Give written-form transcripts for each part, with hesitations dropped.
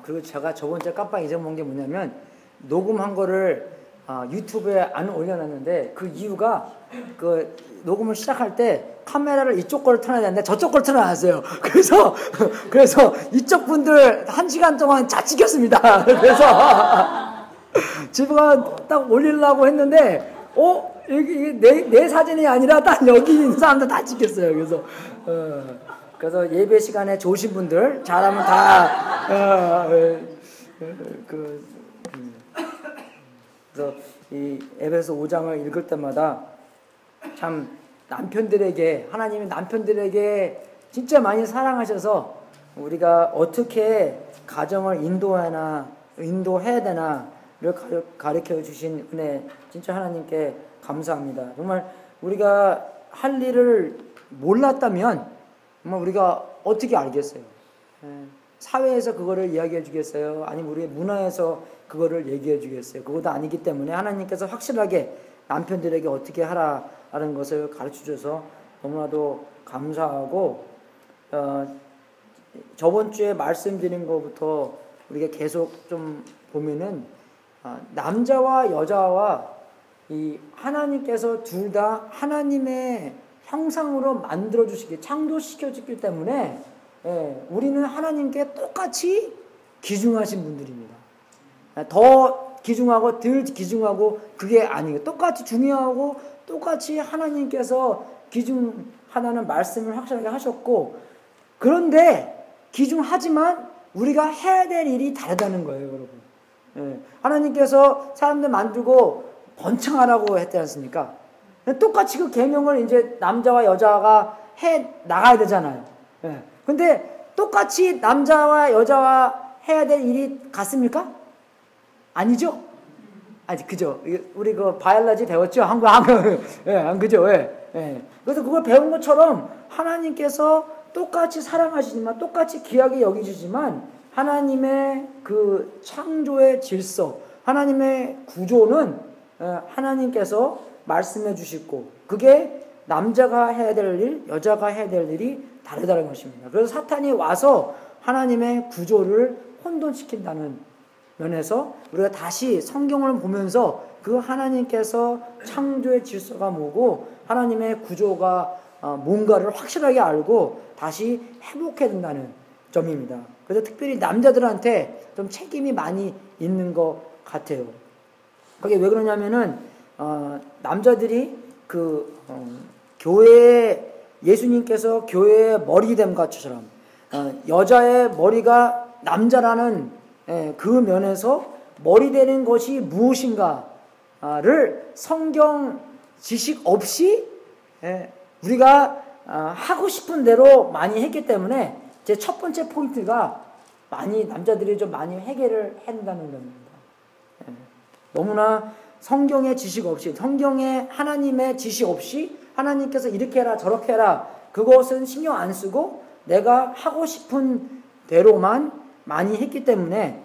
그리고 제가 저번주에 깜빡 잊어먹은 게 뭐냐면 녹음한 거를 유튜브에 안 올려놨는데 그 이유가 그 녹음을 시작할 때 카메라를 이쪽 걸 틀어야 되는데 저쪽 걸 틀어놨어요. 그래서 이쪽 분들 1시간 동안 다 찍혔습니다. 그래서 집에 딱 올리려고 했는데 이게 내 사진이 아니라 딱 여기 있는 사람들 다 찍혔어요. 그래서 예배 시간에 좋으신 분들 잘하면 다 그래서 이 에베소 5장을 읽을 때마다 참 남편들에게 하나님이 남편들에게 진짜 많이 사랑하셔서 우리가 어떻게 가정을 인도해야 되나를 가르쳐 주신 은혜 진짜 하나님께 감사합니다. 정말 우리가 할 일을 몰랐다면 정말 우리가 어떻게 알겠어요? 사회에서 그거를 이야기해 주겠어요? 아니면 우리의 문화에서 그거를 얘기해 주겠어요? 그것도 아니기 때문에 하나님께서 확실하게 남편들에게 어떻게 하라는 것을 가르쳐 줘서 너무나도 감사하고 저번 주에 말씀드린 것부터 우리가 계속 좀 보면은 남자와 여자와 이 하나님께서 둘 다 하나님의 형상으로 만들어 주시기 창조시켜 주기 때문에 우리는 하나님께 똑같이 귀중하신 분들입니다. 더 귀중하고 덜 귀중하고 그게 아니에요. 똑같이 중요하고 똑같이 하나님께서 귀중하다는 말씀을 확실하게 하셨고, 그런데 귀중하지만 우리가 해야 될 일이 다르다는 거예요, 여러분. 하나님께서 사람들 만들고 번창하라고 했지 않습니까? 똑같이 그 계명을 이제 남자와 여자가 해 나가야 되잖아요. 근데 똑같이 남자와 여자와 해야 될 일이 같습니까? 아니죠? 아니, 그죠? 우리 그 바이올로지 배웠죠? 한국, 그죠? 그래서 그걸 배운 것처럼 하나님께서 똑같이 사랑하시지만, 똑같이 귀하게 여기시지만, 하나님의 그 창조의 질서, 하나님의 구조는 하나님께서 말씀해 주시고, 그게 남자가 해야 될 일, 여자가 해야 될 일이 다르다는 것입니다. 그래서 사탄이 와서 하나님의 구조를 혼돈시킨다는 면에서 우리가 다시 성경을 보면서 그 하나님께서 창조의 질서가 뭐고 하나님의 구조가 뭔가를 확실하게 알고 다시 회복해야 된다는 점입니다. 그래서 특별히 남자들한테 좀 책임이 많이 있는 것 같아요. 그게 왜 그러냐면은 남자들이 교회에 예수님께서 교회의 머리됨 같이처럼 여자의 머리가 남자라는 그 면에서 머리 되는 것이 무엇인가를 성경 지식 없이 우리가 하고 싶은 대로 많이 했기 때문에 제 첫 번째 포인트가 많이 남자들이 좀 많이 해결을 한다는 겁니다. 너무나 성경의 지식 없이, 성경의 하나님의 지식 없이 하나님께서 이렇게 해라 저렇게 해라 그것은 신경 안 쓰고 내가 하고 싶은 대로만 많이 했기 때문에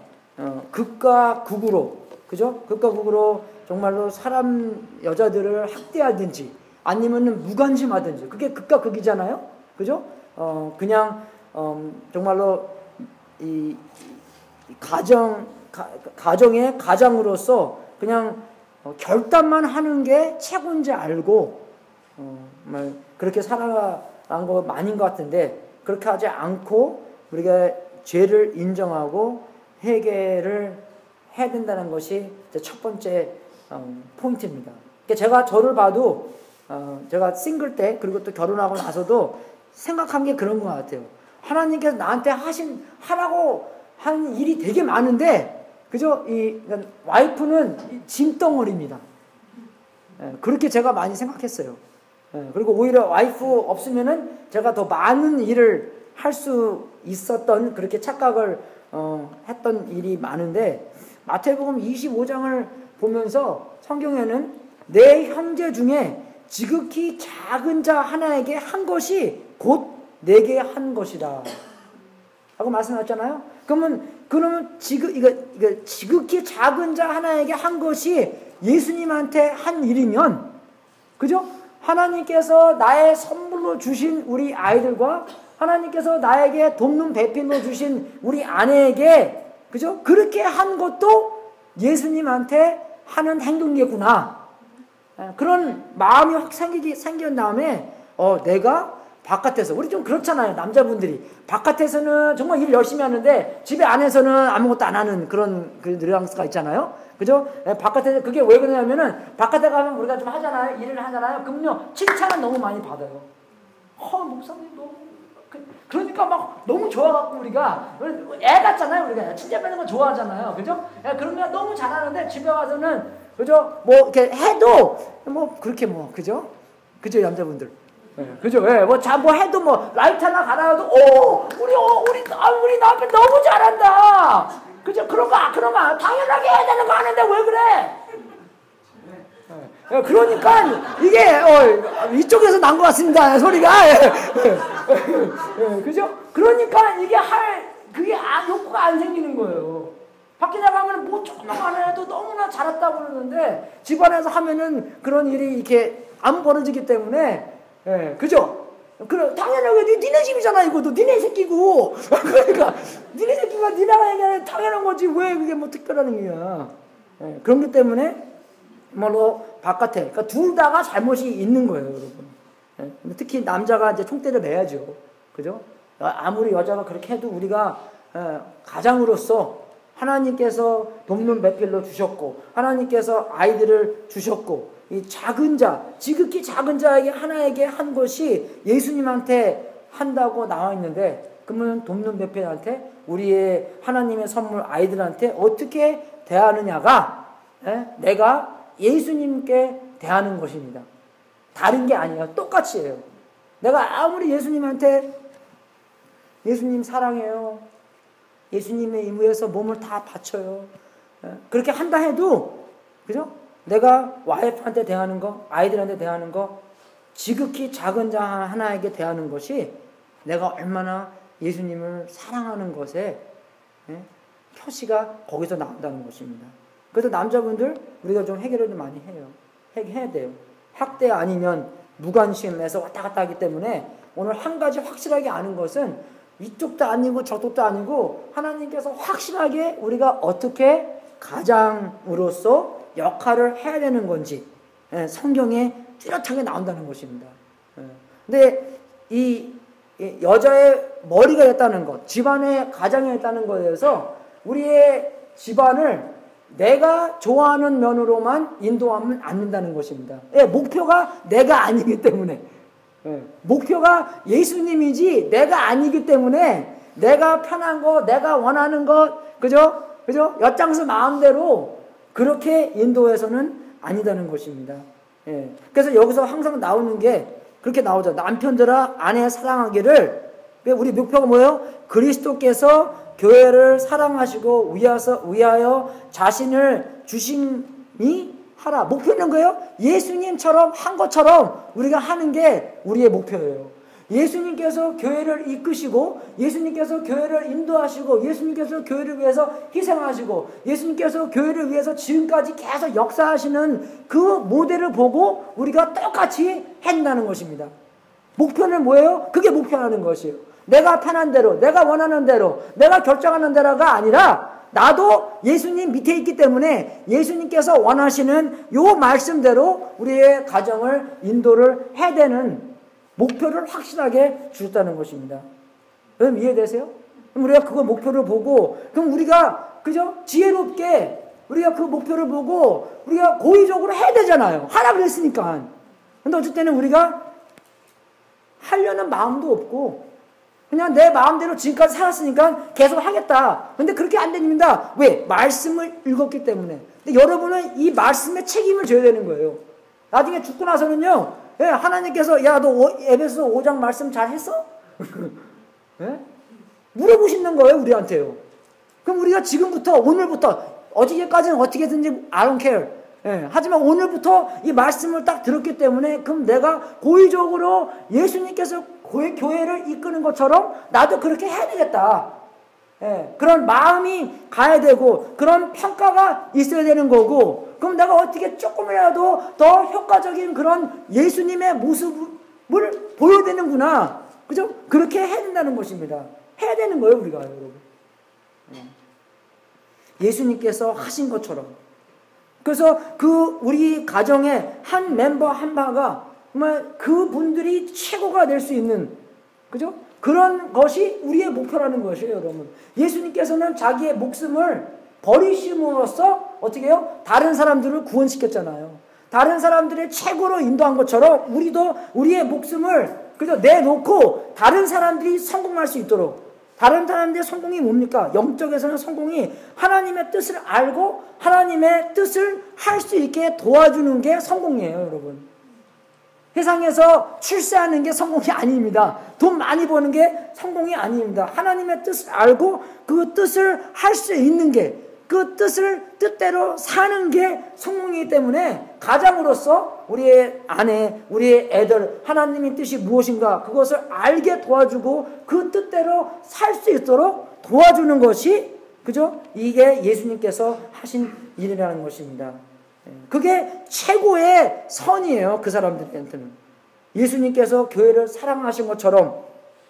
극과 극으로, 그죠? 극과 극으로 정말로 사람 여자들을 학대하든지 아니면은 무관심하든지, 그게 극과 극이잖아요, 그죠? 그냥 정말로 이 가정의 가장으로서 그냥 결단만 하는 게 최고인지 알고 그렇게 살아간 거 많은 것 같은데, 그렇게 하지 않고 우리가 죄를 인정하고 해결을 해야 된다는 것이 첫 번째 포인트입니다. 그러니까 제가 저를 봐도 제가 싱글 때 그리고 또 결혼하고 나서도 생각한 게 그런 것 같아요. 하나님께서 나한테 하라고 한 일이 되게 많은데, 그죠? 그러니까 와이프는 짐덩어리입니다. 그렇게 제가 많이 생각했어요. 그리고 오히려 와이프 없으면은 제가 더 많은 일을 할 수 있었던 그렇게 착각을 했던 일이 많은데 마태복음 25장을 보면서 성경에는 내 형제 중에 지극히 작은 자 하나에게 한 것이 곧 내게 한 것이다 하고 말씀하셨잖아요. 그러면 지극히 작은 자 하나에게 한 것이 예수님한테 한 일이면, 그죠? 하나님께서 나의 선물로 주신 우리 아이들과 하나님께서 나에게 돕는 배필로 주신 우리 아내에게, 그죠? 그렇게 한 것도 예수님한테 하는 행동이겠구나. 그런 마음이 확 생긴 다음에, 내가 바깥에서, 우리 좀 그렇잖아요. 남자분들이. 바깥에서는 정말 일 열심히 하는데, 집에 안에서는 아무것도 안 하는 그런 뉘앙스가 있잖아요. 그죠? 바깥에서, 그게 왜 그러냐면은, 바깥에 가면 우리가 좀 하잖아요. 일을 하잖아요. 그러면요, 칭찬을 너무 많이 받아요. 목사님 너무. 그러니까 막 너무 좋아갖고 우리가 애 같잖아요. 우리가 칭찬받는 거 좋아하잖아요. 그죠? 그러면 너무 잘하는데 집에 와서는, 그죠? 뭐 이렇게 해도 뭐 그렇게 뭐, 그죠? 그죠, 남자분들. 그죠? 뭐 해도 뭐 라이트 하나 갈아도 우리 남편 너무 잘한다. 그죠? 그러면 당연하게 해야 되는 거 아는데 왜 그래? 그러니까 이게 이쪽에서 난 것 같습니다. 소리가. 그죠? 그러니까 이게 그게 욕구가 안 생기는 거예요. 밖에 나가면 뭐 조금만 안 해도 너무나 잘했다고 그러는데 집안에서 하면은 그런 일이 이렇게 안 벌어지기 때문에, 그죠? 당연하게 니네 집이잖아. 이거도 니네 새끼고. 그러니까 니네 새끼가 니네가 얘기하는 당연한 거지. 왜 그게 뭐 특별한 얘기야. 그렇기 때문에 바깥에, 그러니까 둘 다가 잘못이 있는 거예요, 여러분. 특히 남자가 이제 총대를 매야죠. 그죠? 아무리 여자가 그렇게 해도 우리가 가장으로서 하나님께서 돕는 배필로 주셨고, 하나님께서 아이들을 주셨고, 이 작은 자, 지극히 작은 자에게 하나에게 한 것이 예수님한테 한다고 나와 있는데, 그러면 돕는 배필한테, 우리의 하나님의 선물 아이들한테 어떻게 대하느냐가 내가 예수님께 대하는 것입니다. 다른 게 아니에요. 똑같이 해요. 내가 아무리 예수님한테 예수님 사랑해요. 예수님의 임무에서 몸을 다 바쳐요. 그렇게 한다 해도, 그죠? 내가 와이프한테 대하는 거, 아이들한테 대하는 거, 지극히 작은 자 하나에게 대하는 것이 내가 얼마나 예수님을 사랑하는 것에 표시가 거기서 나온다는 것입니다. 그래서 남자분들 우리가 좀 해결을 좀 많이 해요. 해야 돼요. 학대 아니면 무관심에서 왔다 갔다 하기 때문에 오늘 한 가지 확실하게 아는 것은 이쪽도 아니고 저쪽도 아니고 하나님께서 확실하게 우리가 어떻게 가장으로서 역할을 해야 되는 건지 성경에 뚜렷하게 나온다는 것입니다. 근데 이 여자의 머리가 됐다는 것, 집안의 가장이 됐다는 것에 대해서 우리의 집안을 내가 좋아하는 면으로만 인도하면 안 된다는 것입니다. 목표가 내가 아니기 때문에, 목표가 예수님이지 내가 아니기 때문에 내가 편한 거, 내가 원하는 것, 그죠? 엿장수 마음대로 그렇게 인도해서는 아니다는 것입니다. 그래서 여기서 항상 나오는 게 그렇게 나오죠. 남편들아 아내 사랑하기를. 우리 목표가 뭐예요? 그리스도께서 교회를 사랑하시고 위하여 자신을 주심이 하라. 목표는 거예요? 예수님처럼 한 것처럼 우리가 하는 게 우리의 목표예요. 예수님께서 교회를 이끄시고, 예수님께서 교회를 인도하시고, 예수님께서 교회를 위해서 희생하시고, 예수님께서 교회를 위해서 지금까지 계속 역사하시는 그 모델을 보고 우리가 똑같이 한다는 것입니다. 목표는 뭐예요? 그게 목표라는 것이에요. 내가 편한 대로, 내가 원하는 대로, 내가 결정하는 대로가 아니라 나도 예수님 밑에 있기 때문에 예수님께서 원하시는 요 말씀대로 우리의 가정을 인도를 해야 되는 목표를 확실하게 주셨다는 것입니다. 여러분 이해되세요? 그럼 우리가 그 목표를 보고, 그럼 우리가 그죠? 지혜롭게 우리가 그 목표를 보고 우리가 고의적으로 해야 되잖아요. 하라 그랬으니까. 근데 어쩔 때는 우리가 하려는 마음도 없고 그냥 내 마음대로 지금까지 살았으니까 계속 하겠다. 근데 그렇게 안 됩니다. 왜? 말씀을 읽었기 때문에. 근데 여러분은 이 말씀에 책임을 져야 되는 거예요. 나중에 죽고 나서는요, 예, 하나님께서, 야, 너 에베소 5장 말씀 잘 했어? 예? 물어보시는 거예요, 우리한테요. 그럼 우리가 지금부터, 오늘부터, 어저께까지는 어떻게든지 I don't care. 예, 하지만 오늘부터 이 말씀을 딱 들었기 때문에, 그럼 내가 고의적으로 예수님께서 교회를 이끄는 것처럼 나도 그렇게 해야 되겠다. 예, 그런 마음이 가야 되고, 그런 평가가 있어야 되는 거고, 그럼 내가 어떻게 조금이라도 더 효과적인 그런 예수님의 모습을 보여야 되는구나. 그죠? 그렇게 해야 된다는 것입니다. 해야 되는 거예요, 우리가, 여러분. 예수님께서 하신 것처럼. 그래서 우리 가정의 한 멤버 한바가 정말 그분들이 최고가 될 수 있는, 그죠? 그런 것이 우리의 목표라는 것이에요, 여러분. 예수님께서는 자기의 목숨을 버리심으로써 어떻게 해요? 다른 사람들을 구원시켰잖아요. 다른 사람들의 최고로 인도한 것처럼 우리도 우리의 목숨을 그저 내놓고 다른 사람들이 성공할 수 있도록. 다른 사람들의 성공이 뭡니까? 영적에서는 성공이 하나님의 뜻을 알고 하나님의 뜻을 할 수 있게 도와주는 게 성공이에요, 여러분. 세상에서 출세하는 게 성공이 아닙니다. 돈 많이 버는 게 성공이 아닙니다. 하나님의 뜻을 알고 그 뜻을 할 수 있는 게, 그 뜻대로 사는 게 성공이기 때문에 가장으로서 우리의 아내, 우리의 애들, 하나님의 뜻이 무엇인가 그것을 알게 도와주고 그 뜻대로 살 수 있도록 도와주는 것이, 그죠? 이게 예수님께서 하신 일이라는 것입니다. 그게 최고의 선이에요, 그 사람들한테는. 예수님께서 교회를 사랑하신 것처럼.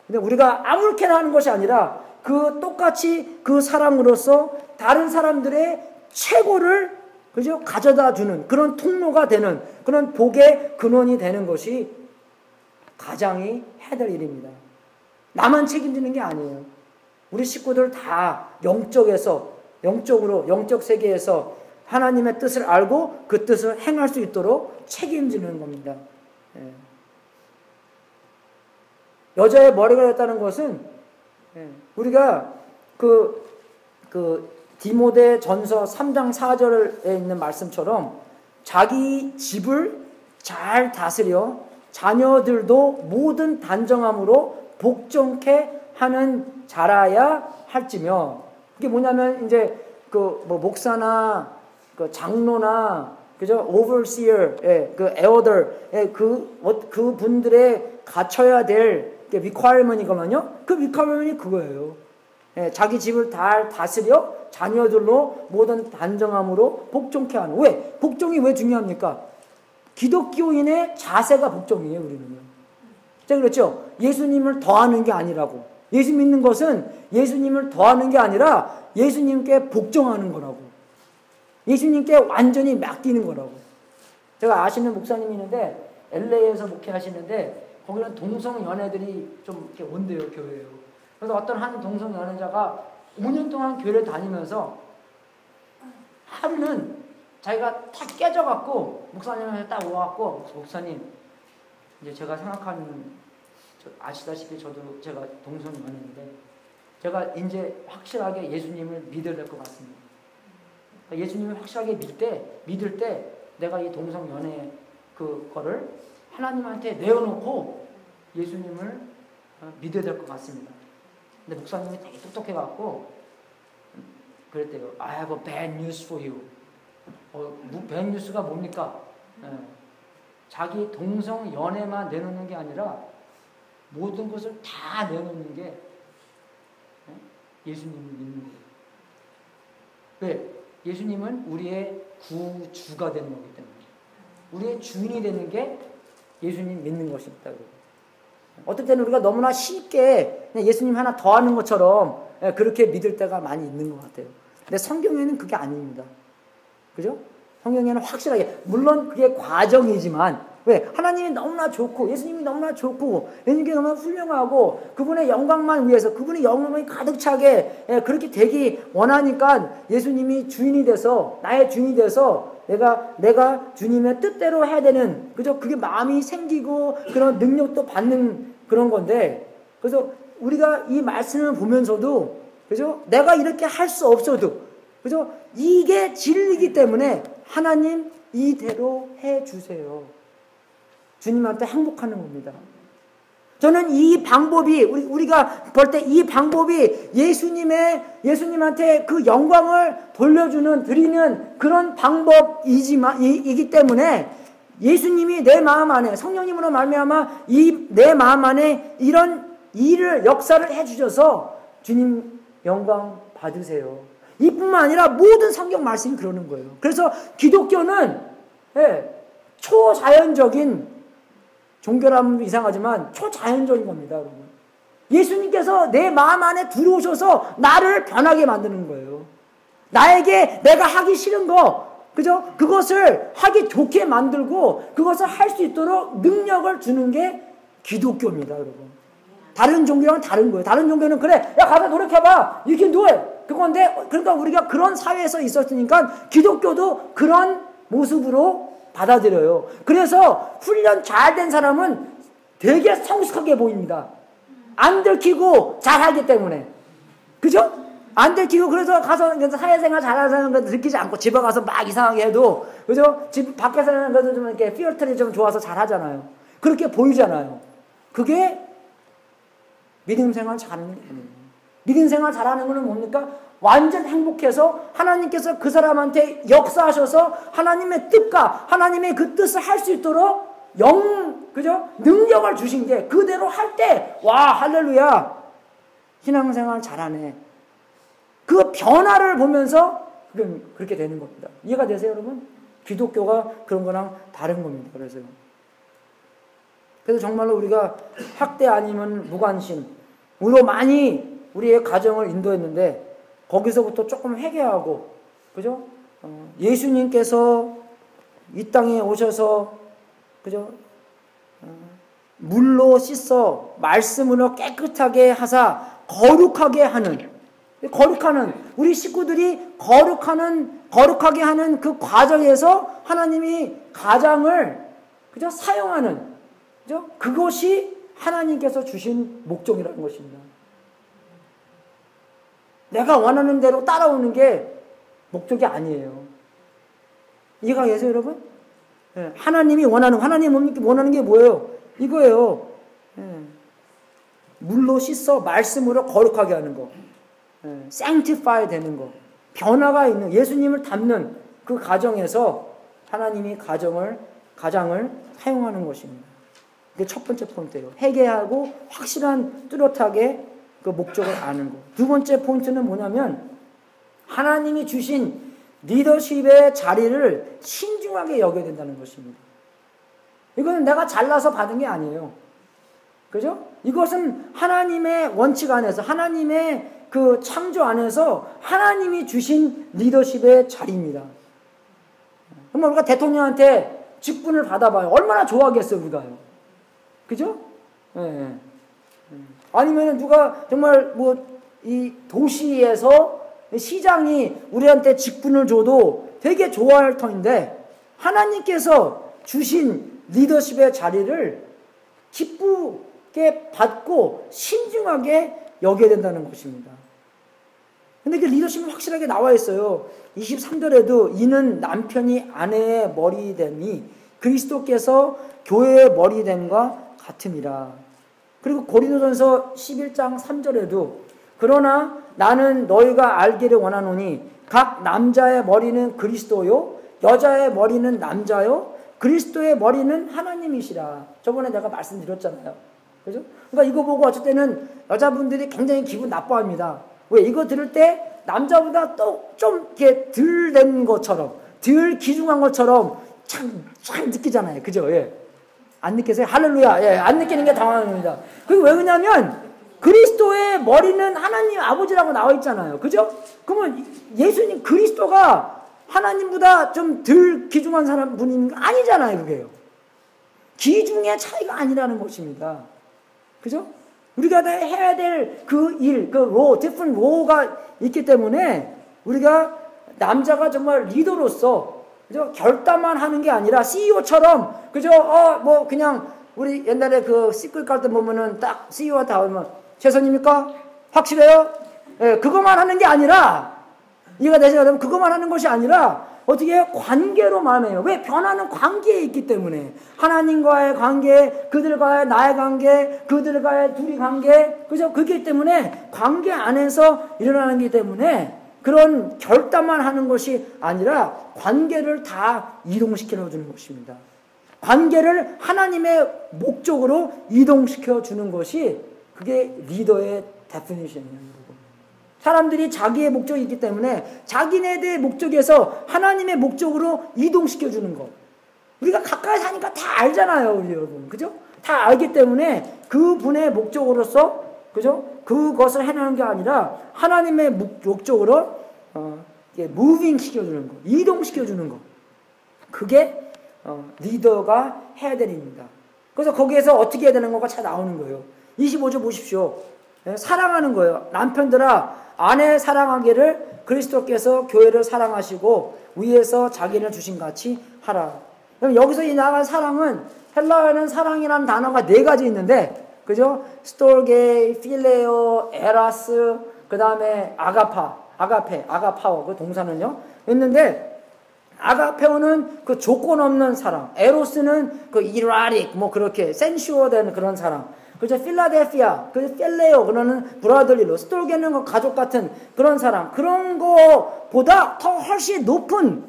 근데 우리가 아무렇게나 하는 것이 아니라 똑같이 그 사랑으로서 다른 사람들의 최고를, 그죠? 가져다 주는 그런 통로가 되는, 그런 복의 근원이 되는 것이 가장이 해야 될 일입니다. 나만 책임지는 게 아니에요. 우리 식구들 다 영적으로, 영적 세계에서 하나님의 뜻을 알고 그 뜻을 행할 수 있도록 책임지는 겁니다. 예. 여자의 머리가 됐다는 것은, 우리가 디모데 전서 3장 4절에 있는 말씀처럼 자기 집을 잘 다스려 자녀들도 모든 단정함으로 복종케 하는 자라야 할지며. 그게 뭐냐면, 이제 목사나 장로나, 그죠? overseer, elder, 그 분들의 갖춰야 될 requirement이거든요. 그 requirement이 그거예요. 자기 집을 잘 다스려 자녀들로 모든 단정함으로 복종케 하는. 왜? 복종이 왜 중요합니까? 기독교인의 자세가 복종이에요, 우리는요. 제가 그랬죠? 예수님을 더하는 게 아니라고. 예수 믿는 것은 예수님을 더하는 게 아니라 예수님께 복종하는 거라고. 예수님께 완전히 맡기는 거라고. 제가 아시는 목사님이 있는데, LA에서 목회하시는데, 거기는 동성 연애들이 좀 이렇게 온대요, 교회에요. 그래서 어떤 한 동성 연애자가 5년 동안 교회를 다니면서 하루는 자기가 탁 깨져갖고 목사님한테 딱 와갖고, 목사님, 이제 제가 생각하는, 아시다시피 저도 제가 동성 연애인데, 제가 이제 확실하게 예수님을 믿어야 될 것 같습니다. 예수님을 확실하게 믿을 때 내가 이 동성 연애 그거를 하나님한테 내어놓고 예수님을 믿어야 될 것 같습니다. 근데 목사님이 되게 똑똑해갖고 그랬대요. I have a bad news for you. bad news가 뭡니까? 자기 동성 연애만 내놓는 게 아니라 모든 것을 다 내놓는 게 예수님을 믿는 거예요. 왜? 예수님은 우리의 구주가 되는 거기 때문에. 우리의 주인이 되는 게 예수님 믿는 것입니다. 어떨 때는 우리가 너무나 쉽게 예수님 하나 더 하는 것처럼 그렇게 믿을 때가 많이 있는 것 같아요. 근데 성경에는 그게 아닙니다. 그죠? 성경에는 확실하게, 물론 그게 과정이지만, 왜? 하나님이 너무나 좋고, 예수님이 너무나 좋고, 예수님이 너무나 훌륭하고, 그분의 영광만 위해서, 그분의 영광이 가득 차게 그렇게 되기 원하니까 예수님이 주인이 돼서, 나의 주인이 돼서, 내가 주님의 뜻대로 해야 되는, 그죠? 그게 마음이 생기고, 그런 능력도 받는 그런 건데, 그래서 우리가 이 말씀을 보면서도, 그죠? 내가 이렇게 할 수 없어도, 그죠? 이게 진리이기 때문에 하나님 이대로 해주세요. 주님한테 행복하는 겁니다. 저는 이 방법이, 우리가 볼 때 이 방법이 예수님한테 그 영광을 드리는 그런 방법이기 때문에 예수님이 내 마음 안에, 성령님으로 말미암아 내 마음 안에 이런 역사를 해주셔서 주님 영광 받으세요. 이뿐만 아니라 모든 성경 말씀이 그러는 거예요. 그래서 기독교는 초자연적인, 종교라면 이상하지만 초자연적인 겁니다, 여러분. 예수님께서 내 마음 안에 들어오셔서 나를 변하게 만드는 거예요. 나에게 내가 하기 싫은 거, 그죠? 그것을 하기 좋게 만들고 그것을 할 수 있도록 능력을 주는 게 기독교입니다, 여러분. 다른 종교랑 다른 거예요. 다른 종교는 그래, 야 가서 노력해봐, you can do it, 그건데, 그러니까 우리가 그런 사회에서 있었으니까 기독교도 그런 모습으로 받아들여요. 그래서 훈련 잘 된 사람은 되게 성숙하게 보입니다. 안 들키고 잘하기 때문에. 그죠? 안 들키고, 그래서 가서 사회생활 잘하는 거 들키지 않고 집에 가서 막 이상하게 해도, 그죠? 집 밖에서 하는 것도 좀 이렇게 필터리 좀 좋아서 잘하잖아요. 그렇게 보이잖아요. 그게 믿음 생활 잘하는 거예요. 믿음 생활 잘하는 거는 뭡니까? 완전 행복해서 하나님께서 그 사람한테 역사하셔서 하나님의 뜻과 하나님의 그 뜻을 할 수 있도록 그죠? 능력을 주신 게 그대로 할 때, 와, 할렐루야, 신앙생활 잘하네. 그 변화를 보면서 그렇게 되는 겁니다. 이해가 되세요, 여러분? 기독교가 그런 거랑 다른 겁니다. 그래서 정말로 우리가 학대 아니면 무관심으로 많이 우리의 가정을 인도했는데, 거기서부터 조금 회개하고, 그죠? 예수님께서 이 땅에 오셔서, 그죠? 물로 씻어 말씀으로 깨끗하게 하사 거룩하게 하는, 우리 식구들이 거룩하게 하는 그 과정에서 하나님이 가장을, 그죠? 사용하는, 그죠? 그것이 하나님께서 주신 목적이라는 것입니다. 내가 원하는 대로 따라오는 게 목적이 아니에요. 이해가 되세요, 여러분? 하나님이 원하는 게 뭐예요? 이거예요. 물로 씻어 말씀으로 거룩하게 하는 거. sanctify 되는 거. 변화가 있는, 예수님을 닮는 그 과정에서 하나님이 가장을 사용하는 것입니다. 이게 첫 번째 포인트예요. 회개하고 확실한 뚜렷하게 그 목적을 아는 거. 두 번째 포인트는 뭐냐면, 하나님이 주신 리더십의 자리를 신중하게 여겨야 된다는 것입니다. 이거는 내가 잘나서 받은 게 아니에요. 그죠? 이것은 하나님의 원칙 안에서, 하나님의 그 창조 안에서 하나님이 주신 리더십의 자리입니다. 그럼 우리가 대통령한테 직분을 받아봐요. 얼마나 좋아하겠어요, 우리가요. 그죠? 아니면 누가 정말 이 도시에서 시장이 우리한테 직분을 줘도 되게 좋아할 터인데, 하나님께서 주신 리더십의 자리를 기쁘게 받고 신중하게 여겨야 된다는 것입니다. 근데 그 리더십이 확실하게 나와 있어요. 23절에도 이는 남편이 아내의 머리됨이 그리스도께서 교회의 머리됨과 같음이라. 그리고 고린도전서 11장 3절에도 그러나 나는 너희가 알기를 원하노니 각 남자의 머리는 그리스도요 여자의 머리는 남자요 그리스도의 머리는 하나님이시라. 저번에 내가 말씀드렸잖아요. 그죠? 그러니까 이거 보고 어쩔 때는 여자분들이 굉장히 기분 나빠합니다. 왜? 이거 들을 때 남자보다 또 좀 이렇게 덜 된 것처럼, 덜 기중한 것처럼 참 느끼잖아요. 그죠? 예. 안 느끼세요? 할렐루야. 예. 안 느끼는 게 당황합니다. 그게 왜 그러냐면 그리스도의 머리는 하나님 아버지라고 나와 있잖아요. 그죠? 그러면 예수님 그리스도가 하나님보다 좀 덜 기중한 분인 거 아니잖아요. 그게요. 기중의 차이가 아니라는 것입니다. 그죠? 우리가 해야 될 그 일, different row가 있기 때문에 우리가 남자가 정말 리더로서, 그죠? 결단만 하는 게 아니라 CEO처럼, 그죠? 그냥 우리 옛날에 그 시끌 깔 때 보면은 딱 CEO한테 하면 최선입니까? 확실해요? 예, 그것만 하는 게 아니라, 이해가 되시나요? 그것만 하는 것이 아니라 어떻게 해요? 관계로 말해요. 왜? 변화는 관계에 있기 때문에. 하나님과의 관계, 그들과의 나의 관계, 그들과의 둘이 관계, 그죠? 그렇기 때문에 관계 안에서 일어나는 게 때문에 그런 결단만 하는 것이 아니라 관계를 다 이동시켜 주는 것입니다. 관계를 하나님의 목적으로 이동시켜 주는 것이 그게 리더의 데피니션이에요. 사람들이 자기의 목적이 있기 때문에 자기네들의 목적에서 하나님의 목적으로 이동시켜 주는 것. 우리가 가까이 사니까 다 알잖아요, 우리 여러분. 그죠? 다 알기 때문에 그분의 목적으로서, 그죠? 그것을 해내는 게 아니라 하나님의 목적으로, 무빙 시켜주는 것, 이동시켜주는 것. 그게, 리더가 해야 될 일입니다. 그래서 거기에서 어떻게 해야 되는 거가 잘 나오는 거예요. 25절 보십시오. 사랑하는 거예요. 남편들아, 아내 사랑하기를 그리스도께서 교회를 사랑하시고 위에서 자기를 주신 같이 하라. 그럼 여기서 이 나간 사랑은 헬라어에는 사랑이라는 단어가 4가지 있는데, 그죠? 스톨게, 필레오, 에라스, 그 다음에 아가파워, 그 동사는요. 있는데, 아가페오는 그 조건 없는 사랑, 에로스는 그 이라릭, 뭐 그렇게 센슈어된 그런 사랑. 그죠? 필라델피아, 그 필레오, 그러는 브라더리로, 스톨게는 그 가족 같은 그런 사랑. 그런 거보다 더 훨씬 높은,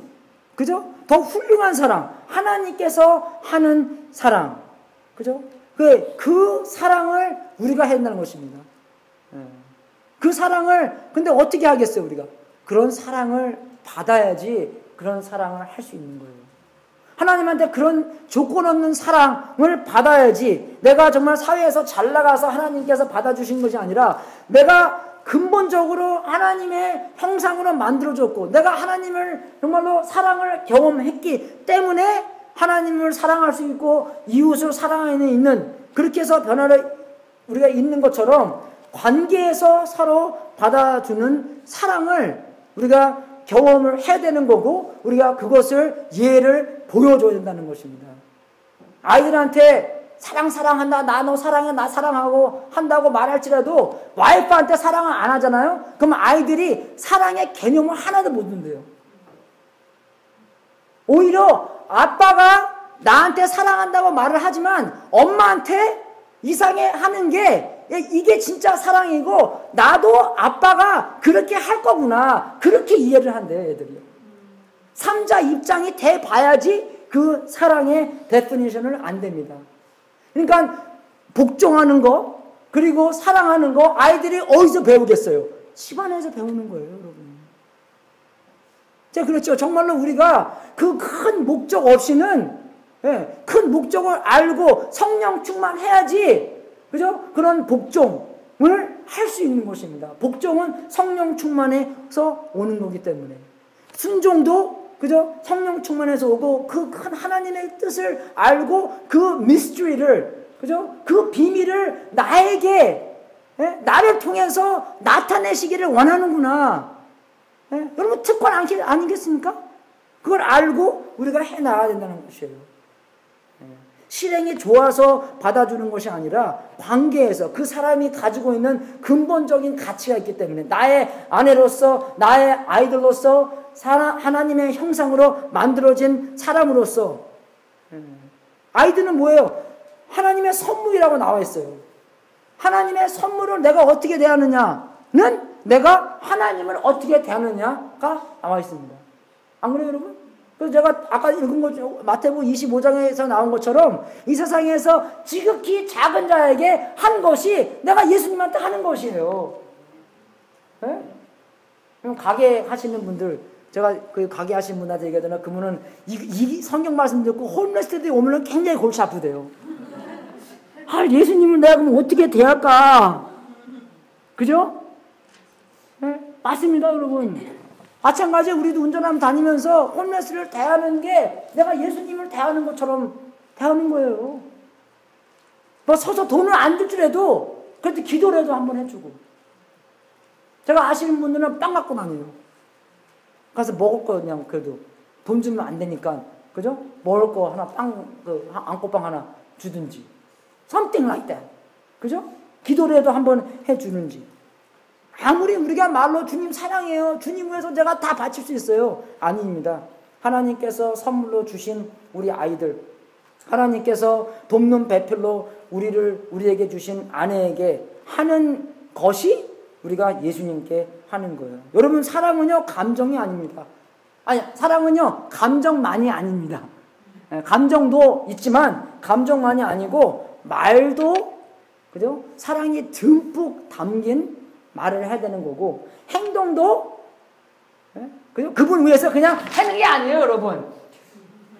그죠? 더 훌륭한 사랑. 하나님께서 하는 사랑. 그죠? 그 사랑을 우리가 해야 된다는 것입니다. 그 사랑을, 근데 어떻게 하겠어요, 우리가? 그런 사랑을 받아야지 그런 사랑을 할 수 있는 거예요. 하나님한테 그런 조건 없는 사랑을 받아야지 내가 정말 사회에서 잘 나가서 하나님께서 받아주신 것이 아니라 내가 근본적으로 하나님의 형상으로 만들어졌고 내가 하나님을 정말로 사랑을 경험했기 때문에 하나님을 사랑할 수 있고 이웃을 사랑하는 있는 그렇게 해서 변화를 우리가 있는 것처럼 관계에서 서로 받아주는 사랑을 우리가 경험을 해야 되는 거고 우리가 그것을 예를 보여줘야 된다는 것입니다. 아이들한테 사랑한다, 나 너 사랑해, 나 사랑하고 한다고 말할지라도 와이프한테 사랑을 안 하잖아요. 그럼 아이들이 사랑의 개념을 하나도 못 든대요. 오히려 아빠가 나한테 사랑한다고 말을 하지만 엄마한테 이상해 하는 게 이게 진짜 사랑이고 나도 아빠가 그렇게 할 거구나 그렇게 이해를 한대요, 애들이요. 3자 입장이 돼 봐야지 그 사랑의 데피니션을 안 됩니다. 그러니까 복종하는 거 그리고 사랑하는 거 아이들이 어디서 배우겠어요? 집안에서 배우는 거예요, 여러분. 자, 그렇죠. 정말로 우리가 그 큰 목적 없이는 큰 목적을 알고 성령 충만해야지, 그죠? 그런 복종을 할 수 있는 것입니다. 복종은 성령 충만해서 오는 거기 때문에. 순종도, 그죠? 성령 충만해서 오고, 그 큰 하나님의 뜻을 알고, 그 미스터리를, 그죠? 그 비밀을 나에게, 나를 통해서 나타내시기를 원하는구나. 여러분, 특권 아니겠습니까? 그걸 알고 우리가 해나가야 된다는 것이에요. 실행이 좋아서 받아주는 것이 아니라 관계에서 그 사람이 가지고 있는 근본적인 가치가 있기 때문에 나의 아내로서 나의 아이들로서 하나님의 형상으로 만들어진 사람으로서 아이들은 뭐예요? 하나님의 선물이라고 나와 있어요. 하나님의 선물을 내가 어떻게 대하느냐는 내가 하나님을 어떻게 대하느냐가 나와 있습니다. 안 그래요, 여러분? 그래서 제가 아까 읽은 것, 마태복음 25장에서 나온 것처럼 이 세상에서 지극히 작은 자에게 한 것이 내가 예수님한테 하는 것이에요. 네? 그럼 가게 하시는 분들, 제가 그 가게 하시는 분한테 얘기하잖아요. 그분은 이 성경 말씀 듣고 홈레스들이 오면 굉장히 골치 아프대요. 아, 예수님을 내가 그럼 어떻게 대할까? 그죠? 네? 맞습니다, 여러분. 마찬가지 우리도 운전하면 다니면서 홈레스를 대하는 게 내가 예수님을 대하는 것처럼 대하는 거예요. 뭐 서서 돈을 안 줄 줄 해도 그래도 기도라도 한번 해주고. 제가 아시는 분들은 빵 갖고 다녀요. 가서 먹을 거 그냥 그래도 돈 주면 안 되니까, 그죠? 먹을 거 하나 안고빵 하나 주든지. Something like that. 그죠? 기도라도 한번 해주는지. 아무리 우리가 말로 주님 사랑해요, 주님 위해서 제가 다 바칠 수 있어요. 아닙니다. 하나님께서 선물로 주신 우리 아이들, 하나님께서 돕는 배필로 우리에게 주신 아내에게 하는 것이 우리가 예수님께 하는 거예요. 여러분, 사랑은요, 감정이 아닙니다. 아니, 사랑은요, 감정만이 아닙니다. 감정도 있지만 감정만이 아니고 말도, 그죠? 사랑이 듬뿍 담긴 말을 해야 되는 거고, 행동도, 그죠? 그분 위해서 그냥 하는 게 아니에요, 여러분.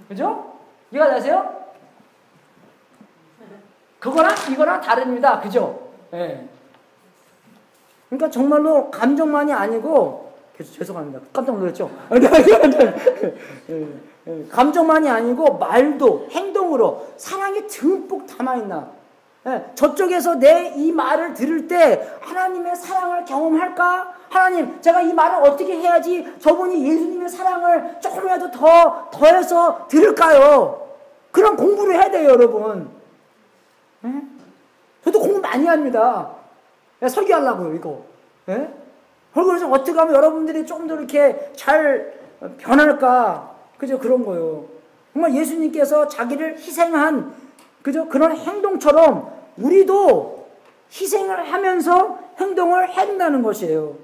그죠? 이해가 되세요? 그거랑 이거랑 다릅니다. 그죠? 예. 그러니까 정말로 감정만이 아니고, 죄송합니다. 깜짝 놀랐죠? 감정만이 아니고 말도, 행동으로 사랑이 듬뿍 담아있나. 저쪽에서 내 이 말을 들을 때 하나님의 사랑을 경험할까? 하나님, 제가 이 말을 어떻게 해야지 저분이 예수님의 사랑을 조금이라도 더해서 들을까요? 그런 공부를 해야 돼요, 여러분. 저도 공부 많이 합니다. 설교하려고요, 이거. 그래서 어떻게 하면 여러분들이 좀 더 이렇게 잘 변할까? 그죠? 그런 거예요. 정말 예수님께서 자기를 희생한, 그죠? 그런 행동처럼 우리도 희생을 하면서 행동을 해야 된다는 것이에요.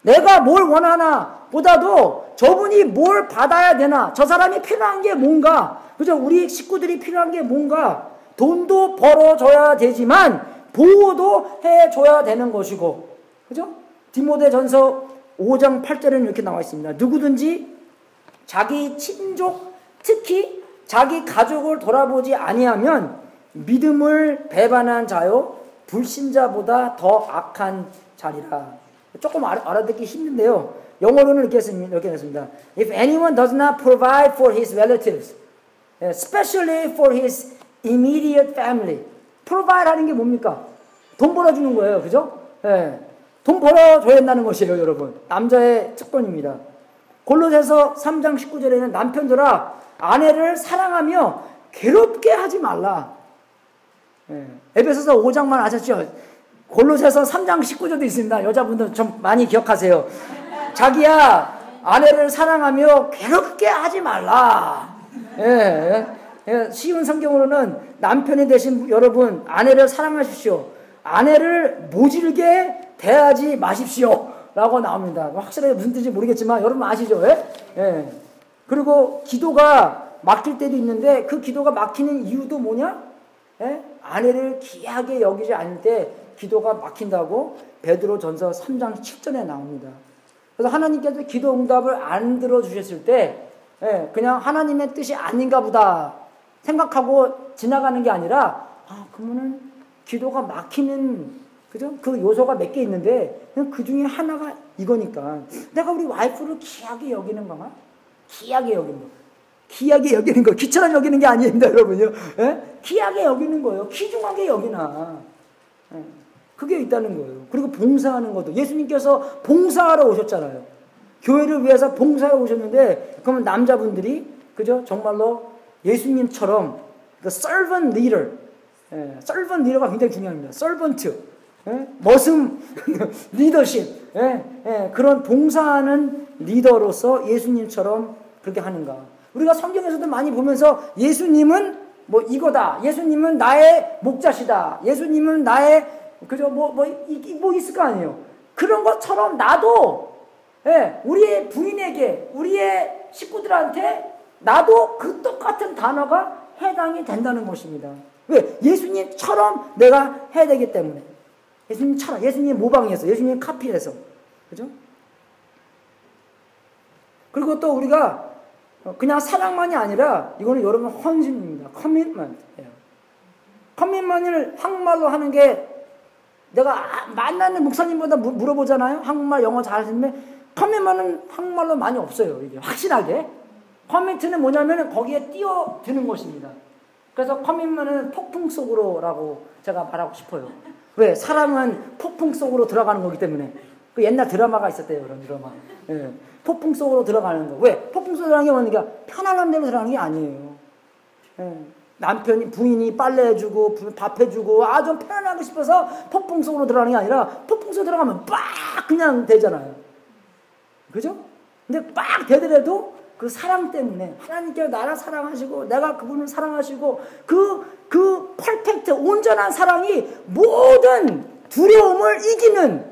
내가 뭘 원하나 보다도 저분이 뭘 받아야 되나, 저 사람이 필요한 게 뭔가, 그죠? 우리 식구들이 필요한 게 뭔가, 돈도 벌어줘야 되지만 보호도 해줘야 되는 것이고, 그죠? 디모데전서 5장 8절에는 이렇게 나와 있습니다. 누구든지 자기 친족, 특히 자기 가족을 돌아보지 아니하면 믿음을 배반한 자요 불신자보다 더 악한 자리라. 조금 알아듣기 힘든데요. 영어로는 이렇게 했습니다. If anyone does not provide for his relatives, especially for his immediate family. provide 하는 게 뭡니까? 돈 벌어주는 거예요. 그죠? 돈 벌어줘야 된다는 것이에요, 여러분. 남자의 특권입니다. 골로새서 3장 19절에는 남편들아 아내를 사랑하며 괴롭게 하지 말라. 에베소서 5장만 아셨죠? 골로새서 3장 19절도 있습니다. 여자분들 좀 많이 기억하세요. 자기야 아내를 사랑하며 괴롭게 하지 말라. 쉬운 성경으로는 남편이 되신 여러분 아내를 사랑하십시오. 아내를 모질게 대하지 마십시오 라고 나옵니다. 확실하게 무슨 뜻인지 모르겠지만 여러분 아시죠? 그리고 기도가 막힐 때도 있는데 그 기도가 막히는 이유도 뭐냐? 아내를 귀하게 여기지 않을 때 기도가 막힌다고 베드로전서 3장 7절에 나옵니다. 그래서 하나님께서 기도 응답을 안 들어주셨을 때 그냥 하나님의 뜻이 아닌가 보다 생각하고 지나가는 게 아니라 그러면은 기도가 막히는, 그죠? 그 요소가 몇 개 있는데 그 중에 하나가 이거니까 내가 우리 와이프를 귀하게 여기는 거나 귀하게 여기는 거. 귀하게 여기는 거, 귀처럼 여기는 게 아닙니다, 여러분요. 귀하게 여기는 거예요. 귀중하게 여기나. 그게 있다는 거예요. 그리고 봉사하는 것도. 예수님께서 봉사하러 오셨잖아요. 교회를 위해서 봉사하러 오셨는데, 그러면 남자분들이, 그죠? 정말로 예수님처럼, 그 servant leader. servant leader가 굉장히 중요합니다. servant. 머슴, 리더십. 그런 봉사하는 리더로서 예수님처럼 그렇게 하는가. 우리가 성경에서도 많이 보면서 예수님은 뭐 이거다. 예수님은 나의 목자시다. 예수님은 나의, 그죠? 뭐 있을 거 아니에요. 그런 것처럼 나도, 우리의 부인에게, 우리의 식구들한테 나도 그 똑같은 단어가 해당이 된다는 것입니다. 왜? 예수님처럼 내가 해야 되기 때문에. 예수님처럼, 예수님 모방해서, 예수님 카피해서. 그죠? 그리고 또 우리가 그냥 사랑만이 아니라 이거는 여러분 헌신입니다. 커밋먼트예요. 커밋먼트를 한국말로 하는 게 내가 만나는 목사님보다 물어보잖아요. 한국말 영어 잘하시는데 커밋먼트는 한국말로 많이 없어요. 이게 확실하게. 커밋먼트는 뭐냐면 거기에 뛰어드는 것입니다. 그래서 커밋먼트는 폭풍 속으로라고 제가 말하고 싶어요. 왜? 사랑은 폭풍 속으로 들어가는 거기 때문에. 그 옛날 드라마가 있었대요. 그런 드라마. 폭풍 속으로 들어가는 거. 왜? 폭풍 속으로 들어가는 게 뭐니까 편안한 데로 들어가는 게 아니에요. 남편이, 부인이 빨래해주고, 밥 해주고, 좀 편안하고 싶어서 폭풍 속으로 들어가는 게 아니라 폭풍 속으로 들어가면 빡! 그냥 되잖아요. 그죠? 근데 빡! 되더라도 그 사랑 때문에 하나님께서 나를 사랑하시고 내가 그분을 사랑하시고 그 퍼펙트 온전한 사랑이 모든 두려움을 이기는,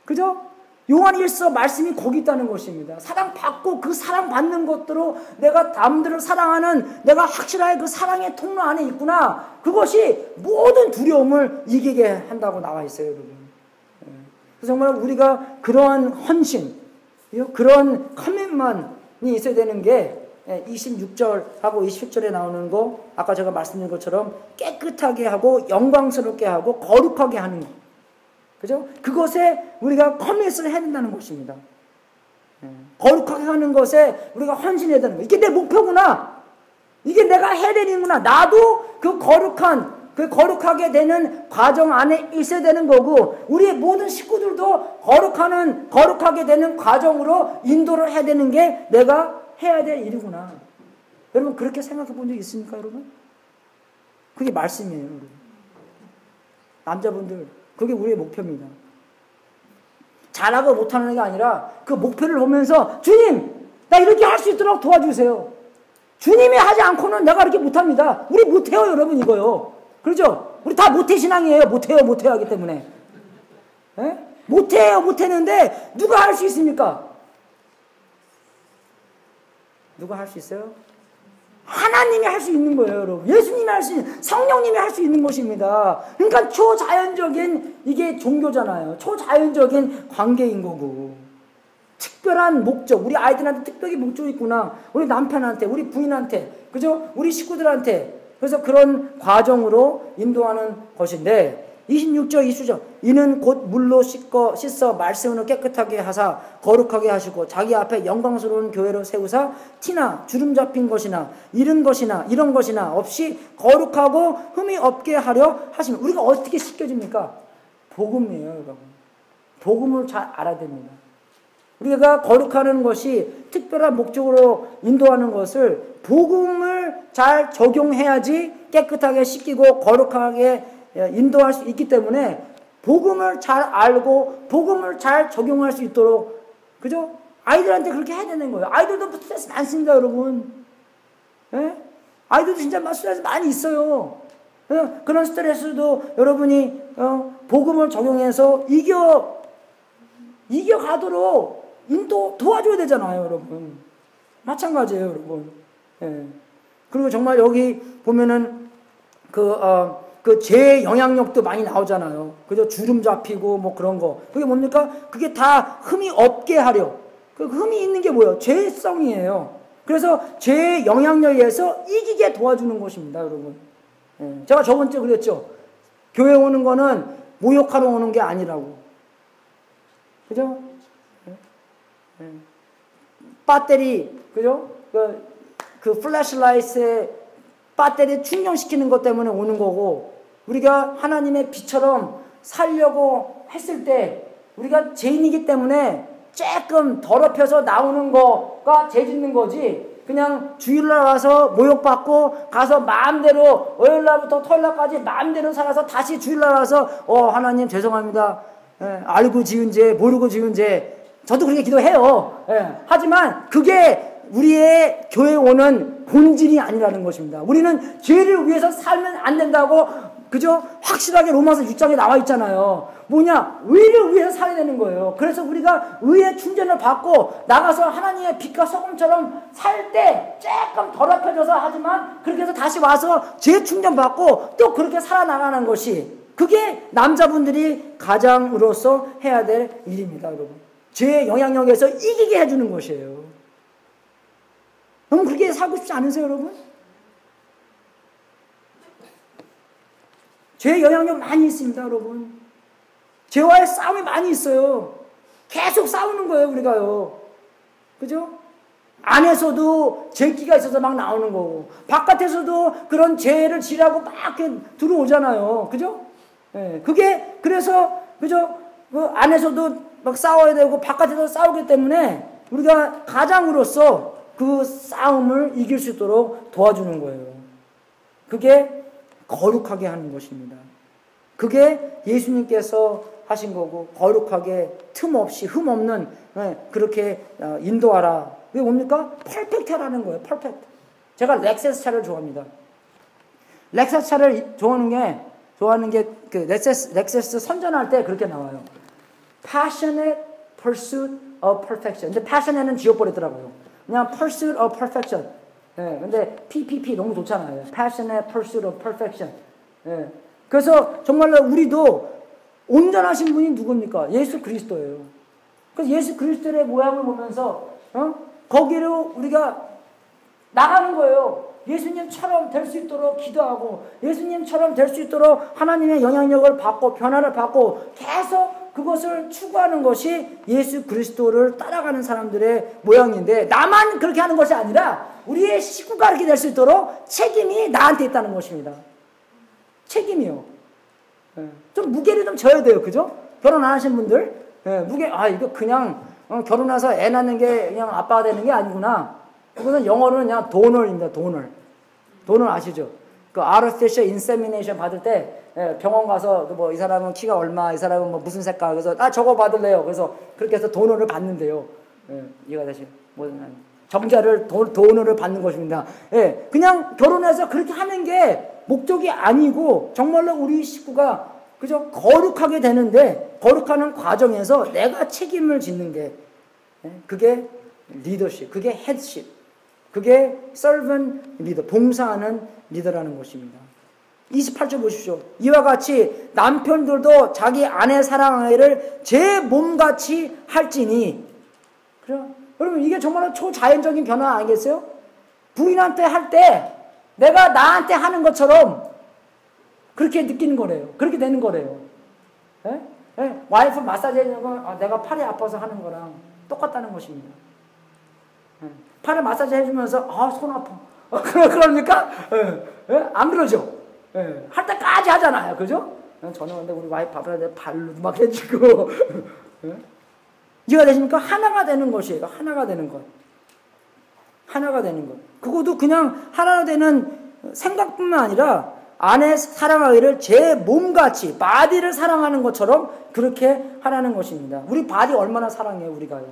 그죠? 요한 1서 말씀이 거기 있다는 것입니다. 사랑받고 그 사랑받는 것대로 내가 남들을 사랑하는 내가 확실하게 그 사랑의 통로 안에 있구나. 그것이 모든 두려움을 이기게 한다고 나와 있어요, 여러분. 그래서 정말 우리가 그러한 헌신, 그런 커밋먼이 있어야 되는 게 26절하고 27절에 나오는 거, 아까 제가 말씀드린 것처럼 깨끗하게 하고 영광스럽게 하고 거룩하게 하는 거. 그죠? 그것에 우리가 커밋을 해야 된다는 것입니다. 거룩하게 하는 것에 우리가 헌신해야 되는 거. 이게 내 목표구나. 이게 내가 해야 되는구나. 나도 그 거룩하게 되는 과정 안에 있어야 되는 거고, 우리의 모든 식구들도 거룩하게 되는 과정으로 인도를 해야 되는 게 내가 해야 될 일이구나. 여러분, 그렇게 생각해 본 적 있습니까, 여러분? 그게 말씀이에요, 여러분. 남자분들, 그게 우리의 목표입니다. 잘하고 못하는 게 아니라 그 목표를 보면서 주님, 나 이렇게 할 수 있도록 도와주세요. 주님이 하지 않고는 내가 이렇게 못합니다. 우리 못해요, 여러분, 이거요. 그렇죠? 우리 다 못해 신앙이에요. 못해요 하기 때문에. 에? 못했는데 누가 할 수 있습니까? 누가 할 수 있어요? 하나님이 할 수 있는 거예요, 여러분. 예수님이 할 수 있는, 성령님이 할 수 있는 것입니다. 그러니까 초자연적인 이게 종교잖아요. 초자연적인 관계인 거고. 특별한 목적, 우리 아이들한테 특별히 목적이 있구나. 우리 남편한테, 우리 부인한테, 그죠? 우리 식구들한테. 그래서 그런 과정으로 인도하는 것인데, 26절, 20절. 이는 곧 물로 씻어 말씀으로 깨끗하게 하사 거룩하게 하시고 자기 앞에 영광스러운 교회로 세우사 티나 주름 잡힌 것이나 이런 것이나 없이 거룩하고 흠이 없게 하려 하시면, 우리가 어떻게 씻겨집니까? 복음이에요, 여러분. 복음을 잘 알아야 됩니다. 우리가 거룩하는 것이 특별한 목적으로 인도하는 것을 복음을 잘 적용해야지 깨끗하게 씻기고 거룩하게 인도할 수 있기 때문에 복음을 잘 알고 복음을 잘 적용할 수 있도록, 그죠? 아이들한테 그렇게 해야 되는 거예요. 아이들도 스트레스 많습니다, 여러분. 예? 아이들도 진짜 스트레스 많이 있어요. 예? 그런 스트레스도 여러분이 복음을 적용해서 이겨가도록 도와줘야 되잖아요, 여러분. 마찬가지예요, 여러분. 예. 그리고 정말 여기 보면은 그 죄의 영향력도 많이 나오잖아요. 그죠? 주름 잡히고 뭐 그런 거. 그게 뭡니까? 그게 다 흠이 없게 하려. 그 흠이 있는 게 뭐예요? 죄성이에요. 그래서 죄의 영향력에 의해서 이기게 도와주는 것입니다, 여러분. 예. 제가 저번 주에 그랬죠. 교회 오는 거는 모욕하러 오는 게 아니라고. 그죠? 예. 배터리, 그죠? 그 플래시라이트에 배터리 충전시키는 것 때문에 오는 거고, 우리가 하나님의 빛처럼 살려고 했을 때 우리가 죄인이기 때문에 조금 더럽혀서 나오는 거가 죄 짓는 거지, 그냥 주일날 와서 모욕받고 가서 마음대로 월요일날부터 토요일날까지 마음대로 살아서 다시 주일날 와서 하나님 죄송합니다. 예, 알고 지은 죄 모르고 지은 죄, 저도 그렇게 기도해요. 예, 하지만 그게 우리의 교회 오는 본질이 아니라는 것입니다. 우리는 죄를 위해서 살면 안 된다고, 그죠? 확실하게 로마서 6장에 나와 있잖아요. 뭐냐? 의를 위해서 살아야 되는 거예요. 그래서 우리가 의의 충전을 받고 나가서 하나님의 빛과 소금처럼 살 때 조금 더럽혀져서 하지만 그렇게 해서 다시 와서 죄 충전 받고 또 그렇게 살아나가는 것이, 그게 남자분들이 가장으로서 해야 될 일입니다, 여러분. 죄의 영향력에서 이기게 해주는 것이에요. 너무 그렇게 살고 싶지 않으세요, 여러분? 죄의 영향력 많이 있습니다, 여러분. 죄와의 싸움이 많이 있어요. 계속 싸우는 거예요, 우리가요. 그죠? 안에서도 죄기가 있어서 막 나오는 거고, 바깥에서도 그런 죄를 지라고 막 들어오잖아요. 그죠? 예, 그게, 그래서, 그죠? 그 안에서도 막 싸워야 되고, 바깥에서 싸우기 때문에 우리가 가장으로서 그 싸움을 이길 수 있도록 도와주는 거예요. 그게 거룩하게 하는 것입니다. 그게 예수님께서 하신 거고, 거룩하게 틈 없이 흠 없는, 그렇게 인도하라. 그게 뭡니까? 퍼펙트라는 거예요. 퍼펙트. 제가 렉세스 차를 좋아합니다. 렉세스 차를 좋아하는 게 그 렉세스 선전할 때 그렇게 나와요. Passionate pursuit of perfection. 근데 passionate는 지워버리더라고요. 그냥 pursuit of perfection. 예, 근데 PPP 너무 좋잖아요. Passionate pursuit of perfection. 예. 그래서 정말로 우리도 온전하신 분이 누굽니까? 예수 그리스도예요. 그래서 예수 그리스도의 모양을 보면서 거기로 우리가 나가는 거예요. 예수님처럼 될 수 있도록 기도하고 예수님처럼 될 수 있도록 하나님의 영향력을 받고 변화를 받고 계속 그것을 추구하는 것이 예수 그리스도를 따라가는 사람들의 모양인데 나만 그렇게 하는 것이 아니라 우리의 식구가 그렇게 될 수 있도록 책임이 나한테 있다는 것입니다. 책임이요. 좀 무게를 좀 져야 돼요. 그죠? 결혼 안 하신 분들 무게 이거 그냥 결혼해서 애 낳는 게 그냥 아빠가 되는 게 아니구나. 그것은 영어로는 그냥 도널입니다. 도널 아시죠? 그 artificial insemination 받을 때 병원 가서 뭐 이 사람은 키가 얼마, 이 사람은 뭐 무슨 색깔, 그래서 저거 받을래요. 그래서 그렇게 해서 도널을 받는데요. 이해가 되시죠? 정자를 도널을 받는 것입니다. 그냥 결혼해서 그렇게 하는 게 목적이 아니고 정말로 우리 식구가 그저 거룩하게 되는데 거룩하는 과정에서 내가 책임을 짓는 게 그게 리더십, 그게 헤드십, 그게 servant 리더, 봉사하는 리더라는 것입니다. 28절 보십시오. 이와 같이 남편들도 자기 아내 사랑하기를 제 몸같이 할지니. 그래요? 여러분 이게 정말 초자연적인 변화 아니겠어요? 부인한테 할 때 내가 나한테 하는 것처럼 그렇게 느끼는 거래요. 그렇게 되는 거래요. 와이프 마사지 해주는 건 내가 팔이 아파서 하는 거랑 똑같다는 것입니다. 팔을 마사지 해주면서 손 아파. 그럽니까? 안 그러죠? 할 때까지 하잖아요. 그죠? 저는 근데 우리 와이프 앞에 발로 막 해주고 이해가 되십니까? 하나가 되는 것이에요. 하나가 되는 것. 하나가 되는 것. 그것도 그냥 하나가 되는 생각뿐만 아니라 아내 사랑하기를 제 몸같이 바디를 사랑하는 것처럼 그렇게 하라는 것입니다. 우리 바디 얼마나 사랑해요, 우리가요.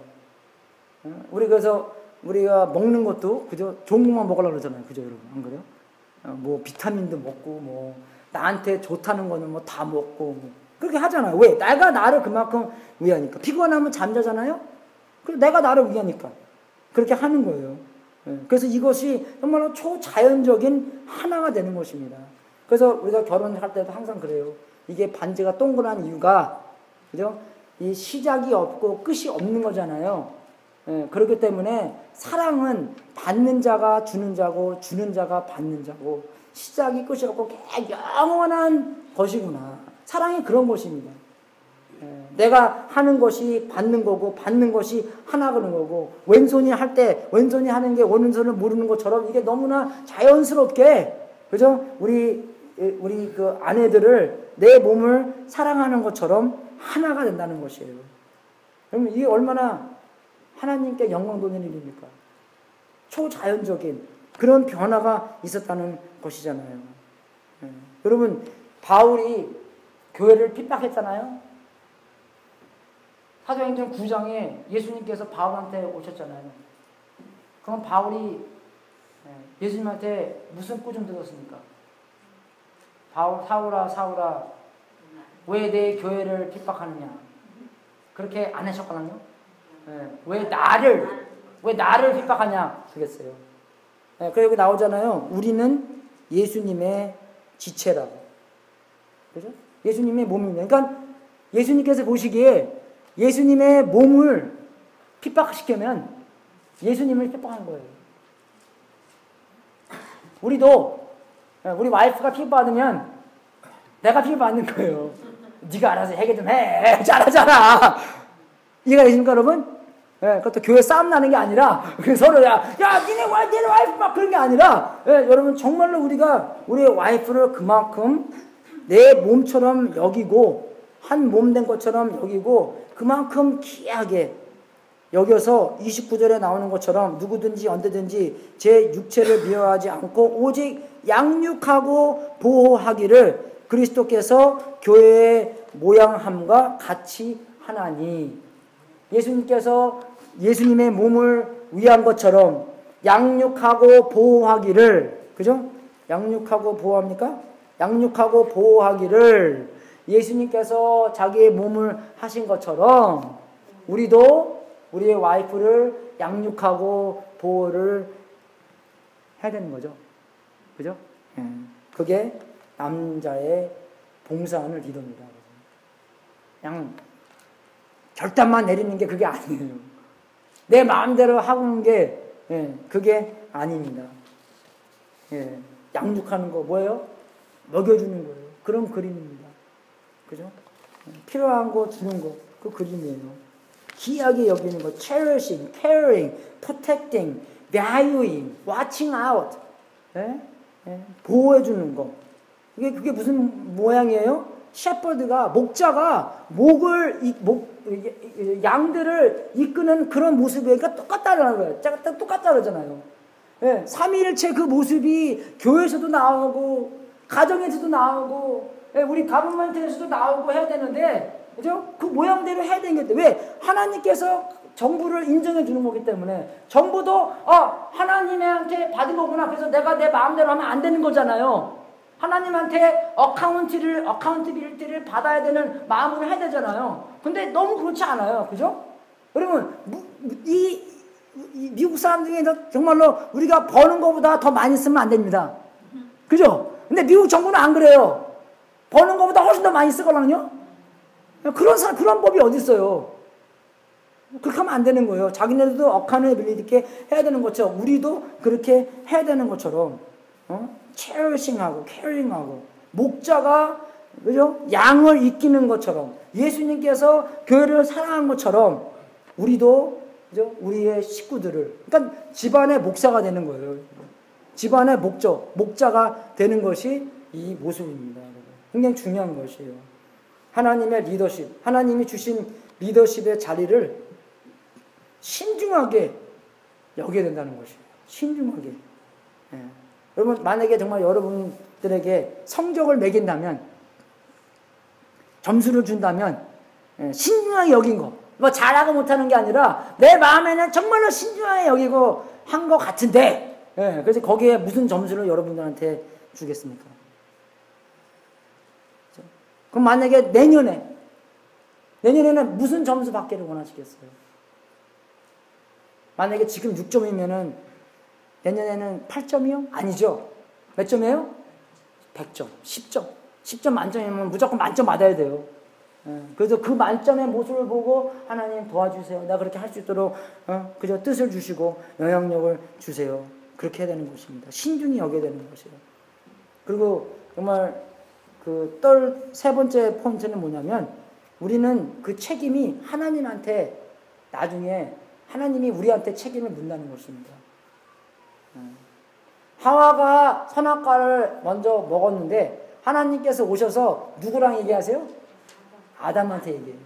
우리 그래서 우리가 먹는 것도 그저 좋은 것만 먹으려고 그러잖아요. 그죠, 여러분? 안 그래요? 뭐 비타민도 먹고 뭐 나한테 좋다는 거는 뭐 다 먹고 뭐 그렇게 하잖아요. 왜? 내가 나를 그만큼 위하니까. 피곤하면 잠자잖아요. 그래서 내가 나를 위하니까 그렇게 하는 거예요. 그래서 이것이 정말로 초자연적인 하나가 되는 것입니다. 그래서 우리가 결혼할 때도 항상 그래요. 이게 반지가 동그란 이유가 그죠? 이 시작이 없고 끝이 없는 거잖아요. 그렇기 때문에 사랑은 받는 자가 주는 자고 주는 자가 받는 자고 시작이 끝이 없고 영원한 것이구나. 사랑이 그런 것입니다. 내가 하는 것이 받는 거고 받는 것이 하나 그런 거고 왼손이 할 때 왼손이 하는 게 오른손을 모르는 것처럼 이게 너무나 자연스럽게 그죠? 우리 그 아내들을 내 몸을 사랑하는 것처럼 하나가 된다는 것이에요. 그러면 이게 얼마나 하나님께 영광 돌리는 일입니까? 초자연적인 그런 변화가 있었다는 것이잖아요. 여러분 바울이 교회를 핍박했잖아요. 사도행전 9장에 예수님께서 바울한테 오셨잖아요. 그럼 바울이 예수님한테 무슨 꾸중 들었습니까? 사울아 왜 내 교회를 핍박하느냐? 그렇게 안 하셨거든요. 왜 나를 핍박하냐? 그랬어요. 그리고 여기 나오잖아요. 우리는 예수님의 지체라고. 그죠? 예수님의 몸입니다. 그러니까 예수님께서 보시기에 예수님의 몸을 핍박시키면 예수님을 핍박한 거예요. 우리도 우리 와이프가 핍박받으면 내가 핍박받는 거예요. 네가 알아서 해결 좀 해. 잘하잖아. 이해가 되십니까, 여러분? 그것도 교회 싸움 나는 게 아니라 서로 니네 와이프 막 그런 게 아니라 여러분 정말로 우리가 우리의 와이프를 그만큼 내 몸처럼 여기고 한 몸 된 것처럼 여기고 그만큼 귀하게 여겨서 29절에 나오는 것처럼 누구든지 언제든지 제 육체를 미워하지 않고 오직 양육하고 보호하기를 그리스도께서 교회의 모양함과 같이 하나니. 예수님께서 예수님의 몸을 위한 것처럼 양육하고 보호하기를, 그죠? 양육하고 보호합니까? 양육하고 보호하기를 예수님께서 자기의 몸을 하신 것처럼 우리도 우리의 와이프를 양육하고 보호를 해야 되는 거죠. 그죠? 그게 남자의 봉사하는 리더입니다. 그냥 결단만 내리는 게 그게 아니에요. 내 마음대로 하고 있는 게 그게 아닙니다. 양육하는 거 뭐예요? 먹여주는 거예요. 그런 그림입니다. 그죠? 필요한 거 주는 거, 그 그림이에요. 귀하게 여기는 거, cherishing, caring, protecting, valuing, watching out, 보호해주는 거. 그게 무슨 모양이에요? 셰퍼드가, 목자가 양들을 이끄는 그런 모습이니까 똑같다는 거예요. 똑같다 그러잖아요. 삼위일체 그 모습이 교회에서도 나오고, 가정에서도 나오고, 우리 가문멘트에서도 나오고 해야 되는데, 그죠? 그 모양대로 해야 되는 게, 왜? 하나님께서 정부를 인정해 주는 거기 때문에, 정부도, 하나님한테 받은 거구나. 그래서 내가 내 마음대로 하면 안 되는 거잖아요. 하나님한테 어카운트빌리티를 받아야 되는 마음으로 해야 되잖아요. 근데 너무 그렇지 않아요. 그죠? 여러분, 미국 사람 중에서 정말로 우리가 버는 것보다 더 많이 쓰면 안 됩니다. 그죠? 근데 미국 정부는 안 그래요. 버는 것보다 훨씬 더 많이 쓰거든요. 그런 법이 어디 있어요? 그렇게 하면 안 되는 거예요. 자기네들도 어카운트빌리티 있게 해야 되는 것처럼 우리도 그렇게 해야 되는 것처럼 cherishing하고 caring하고 목자가 그죠? 양을 이끼는 것처럼 예수님께서 교회를 사랑한 것처럼 우리도 그죠? 우리의 식구들을 그러니까 집안의 목사가 되는 거예요. 집안의 목자가 되는 것이 이 모습입니다. 굉장히 중요한 것이에요. 하나님의 리더십, 하나님이 주신 리더십의 자리를 신중하게 여겨야 된다는 것이에요. 신중하게. 여러분, 만약에 정말 여러분들에게 성적을 매긴다면, 점수를 준다면, 신중하게 여긴 거. 뭐 잘하고 못하는 게 아니라, 내 마음에는 정말로 신중하게 여기고 한 것 같은데, 그래서 거기에 무슨 점수를 여러분들한테 주겠습니까? 그럼 만약에 내년에는 무슨 점수 받기를 원하시겠어요? 만약에 지금 6점이면은 내년에는 8점이요? 아니죠. 몇 점이에요? 100점, 10점. 10점 만점이면 무조건 만점 받아야 돼요. 그래서 그 만점의 모습을 보고 하나님 도와주세요. 내가 그렇게 할 수 있도록 그저 뜻을 주시고 영향력을 주세요. 그렇게 해야 되는 것입니다. 신중히 여겨야 되는 것이에요. 그리고 정말 세 번째 포인트는 뭐냐면 우리는 그 책임이 하나님한테 나중에 하나님이 우리한테 책임을 묻는다는 것입니다. 하와가 선악과를 먼저 먹었는데 하나님께서 오셔서 누구랑 얘기하세요? 아담한테 얘기해요.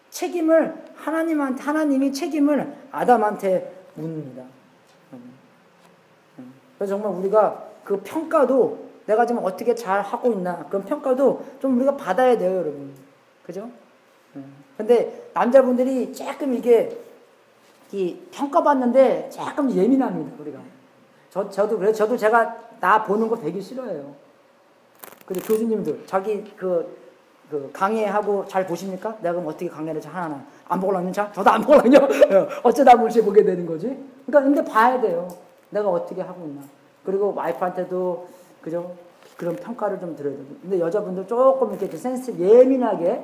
책임을 하나님이 책임을 아담한테 묻습니다. 그래서 정말 우리가 그 평가도 내가 지금 어떻게 잘 하고 있나 그런 평가도 좀 우리가 받아야 돼요, 여러분. 그죠? 근데 남자분들이 조금 이게 평가받는데 조금 예민합니다, 우리가. 저도 그래요. 저도 제가 나 보는 거 되게 싫어해요. 근데 교수님들 자기 그 강의하고 잘 보십니까? 내가 그럼 어떻게 강의를 하나 안 보려면 저도 안 보려요. 어쩌다 물시 보게 되는 거지. 그러니까 근데 봐야 돼요. 내가 어떻게 하고 있나. 그리고 와이프한테도 그죠? 그런 평가를 좀 들어야 되고. 근데 여자분들 조금 이렇게 센스 예민하게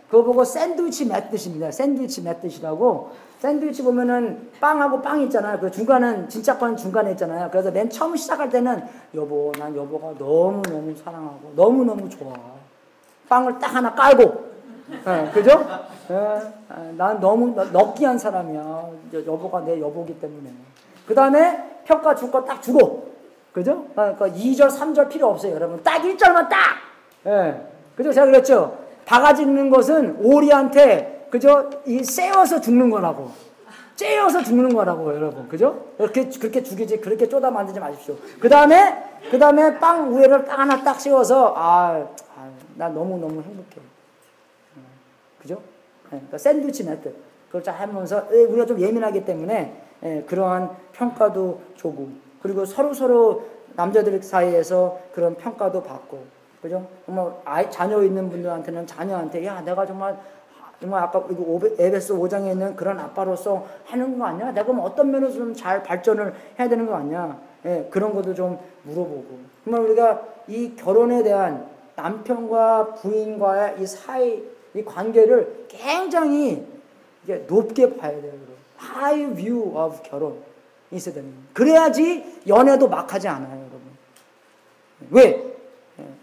그거 보고 샌드위치 맷듯입니다. 샌드위치 맷듯이라고. 샌드위치 보면은 빵하고 빵 있잖아요. 그 중간은 진짜 건 중간에 있잖아요. 그래서 맨 처음 시작할 때는 여보, 난 여보가 너무너무 사랑하고 너무너무 좋아. 빵을 딱 하나 깔고, 그죠? 난 너무 럭키한 사람이야. 여보가 내 여보기 때문에. 그 다음에 평가 줄 거 딱 주고, 그죠? 그러니까 2절, 3절 필요 없어요, 여러분. 딱 1절만 딱! 그죠? 제가 그랬죠? 바가지 있는 것은 오리한테, 그죠? 쎄어서 죽는 거라고. 째어서 죽는 거라고, 여러분. 그죠? 그렇게 죽이지, 그렇게 쪼다 만들지 마십시오. 그 다음에 빵 위에를 딱 하나 딱 씌워서, 나 너무너무 행복해. 그죠? 그러니까 샌드위치 맷드. 그걸 잘 하면서 우리가 좀 예민하기 때문에 그러한 평가도 주고 그리고 서로 남자들 사이에서 그런 평가도 받고 그죠? 정말 자녀 있는 분들한테는 자녀한테 야 내가 정말 아까 에베소 5장에 있는 그런 아빠로서 하는 거 아니야? 내가 뭐 어떤 면에서 좀 잘 발전을 해야 되는 거 아니야? 그런 것도 좀 물어보고 정말 우리가 이 결혼에 대한 남편과 부인과의 이 사이 이 관계를 굉장히 이게 높게 봐야 돼요. High view of 결혼이 있어야 되는 거예요. 그래야지 연애도 막 하지 않아요, 여러분. 왜?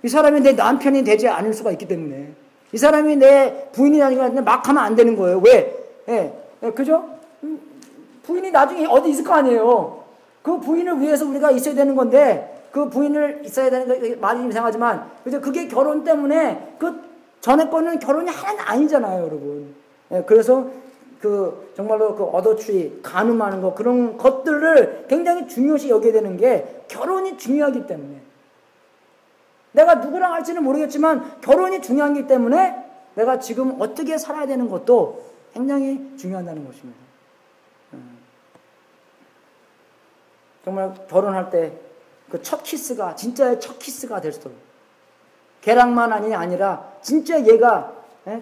이 사람이 내 남편이 되지 않을 수가 있기 때문에. 이 사람이 내 부인이 아니라 막 하면 안 되는 거예요. 왜? 그죠? 부인이 나중에 어디 있을 거 아니에요. 그 부인을 위해서 우리가 있어야 되는 건데, 그 부인을 있어야 되는 거, 말이 좀 이상하지만, 그죠? 그게 결혼 때문에, 그 전에 거는 결혼이 하나는 아니잖아요, 여러분. 그래서 정말로 어더추리, 간음하는 거, 그런 것들을 굉장히 중요시 여겨야 되는 게 결혼이 중요하기 때문에. 내가 누구랑 할지는 모르겠지만 결혼이 중요하기 때문에 내가 지금 어떻게 살아야 되는 것도 굉장히 중요하다는 것입니다. 정말 결혼할 때 그 첫 키스가 진짜의 첫 키스가 될 수 있도록 계량만 아니라 진짜 얘가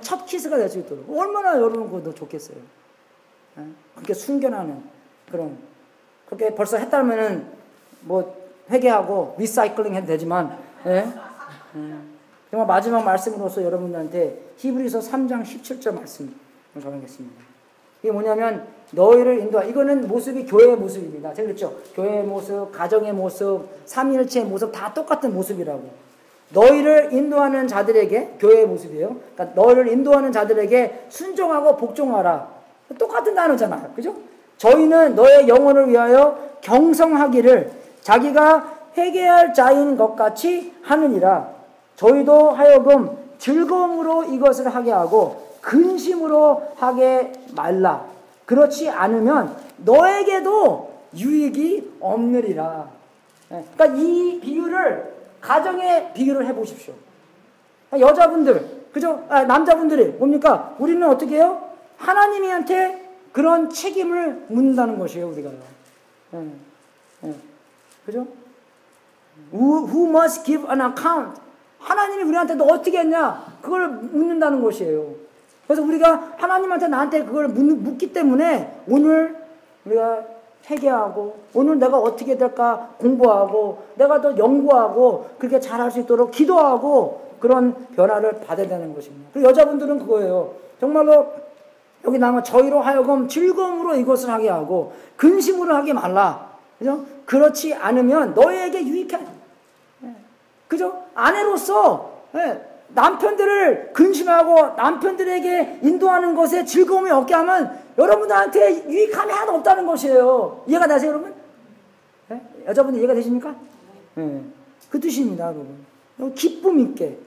첫 키스가 될 수 있도록 얼마나 여러분 그거 좋겠어요. 그렇게 순결하는 그런 그렇게 벌써 했다면은 뭐 회개하고 리사이클링 해도 되지만 정말 마지막 말씀으로서 여러분들한테 히브리서 3장 17절 말씀 전하겠습니다. 이게 뭐냐면 너희를 이거는 모습이 교회의 모습입니다. 제가 그랬죠. 교회의 모습, 가정의 모습, 삼위일체의 모습 다 똑같은 모습이라고. 너희를 인도하는 자들에게 교회의 모습이에요. 그러니까 너희를 인도하는 자들에게 순종하고 복종하라. 똑같은 단어잖아요. 그죠? 저희는 너의 영혼을 위하여 경성하기를 자기가 회개할 자인 것 같이 하느니라. 저희도 하여금 즐거움으로 이것을 하게 하고 근심으로 하게 말라. 그렇지 않으면 너에게도 유익이 없느리라. 그러니까 이 비유를 가정의 비유를 해보십시오. 여자분들, 그죠? 남자분들이 뭡니까? 우리는 어떻게 해요? 하나님한테 그런 책임을 묻는다는 것이에요, 우리가요. 그죠? Who must give an account? 하나님이 우리한테 너 어떻게 했냐? 그걸 묻는다는 것이에요. 그래서 우리가 하나님한테 나한테 그걸 묻기 때문에 오늘 우리가 회개하고 오늘 내가 어떻게 될까 공부하고 내가 더 연구하고 그렇게 잘할 수 있도록 기도하고 그런 변화를 받아야 되는 것입니다. 그리고 여자분들은 그거예요. 정말로 여기 나오면 저희로 하여금 즐거움으로 이것을 하게 하고 근심으로 하게 말라. 그죠? 그렇지 않으면 너희에게 유익한 그죠? 아내로서 남편들을 근심하고 남편들에게 인도하는 것에 즐거움이 없게 하면 여러분들한테 유익함이 하나도 없다는 것이에요. 이해가 되세요, 여러분? 여자분들 이해가 되십니까? 그 뜻입니다, 여러분. 너무 기쁨 있게.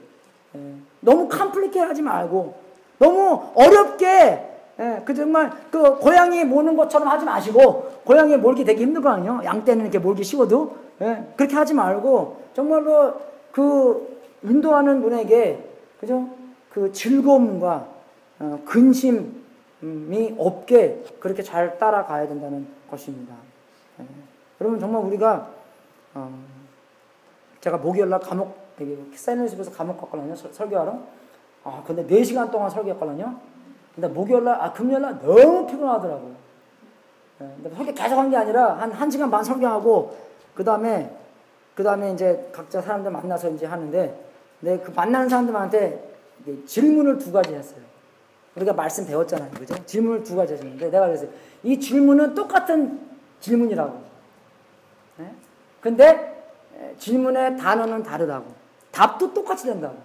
너무 컴플리케이트 하지 말고 너무 어렵게 정말 고양이 모는 것처럼 하지 마시고 고양이 몰기 되게 힘든 거 아니에요? 양 떼는 이렇게 몰기 쉬워도 그렇게 하지 말고 정말로 인도하는 분에게 그죠? 그 즐거움과 근심이 없게 그렇게 잘 따라가야 된다는 것입니다. 여러분 정말 우리가 제가 목요일날 사이너스에서 감옥 갔거든요. 설교하러. 근데 4시간 동안 설교했거든요. 근데 목요일날, 금요일날 너무 피곤하더라고요. 근데 설교 계속 한 게 아니라 한 1시간 반 설교하고 그 다음에 이제 각자 사람들 만나서 이제 하는데 그 만나는 사람들한테 질문을 2가지 했어요. 우리가 말씀 배웠잖아요. 그죠? 질문을 2가지 했는데 내가 그랬어요. 이 질문은 똑같은 질문이라고. 근데 질문의 단어는 다르다고. 답도 똑같이 된다고.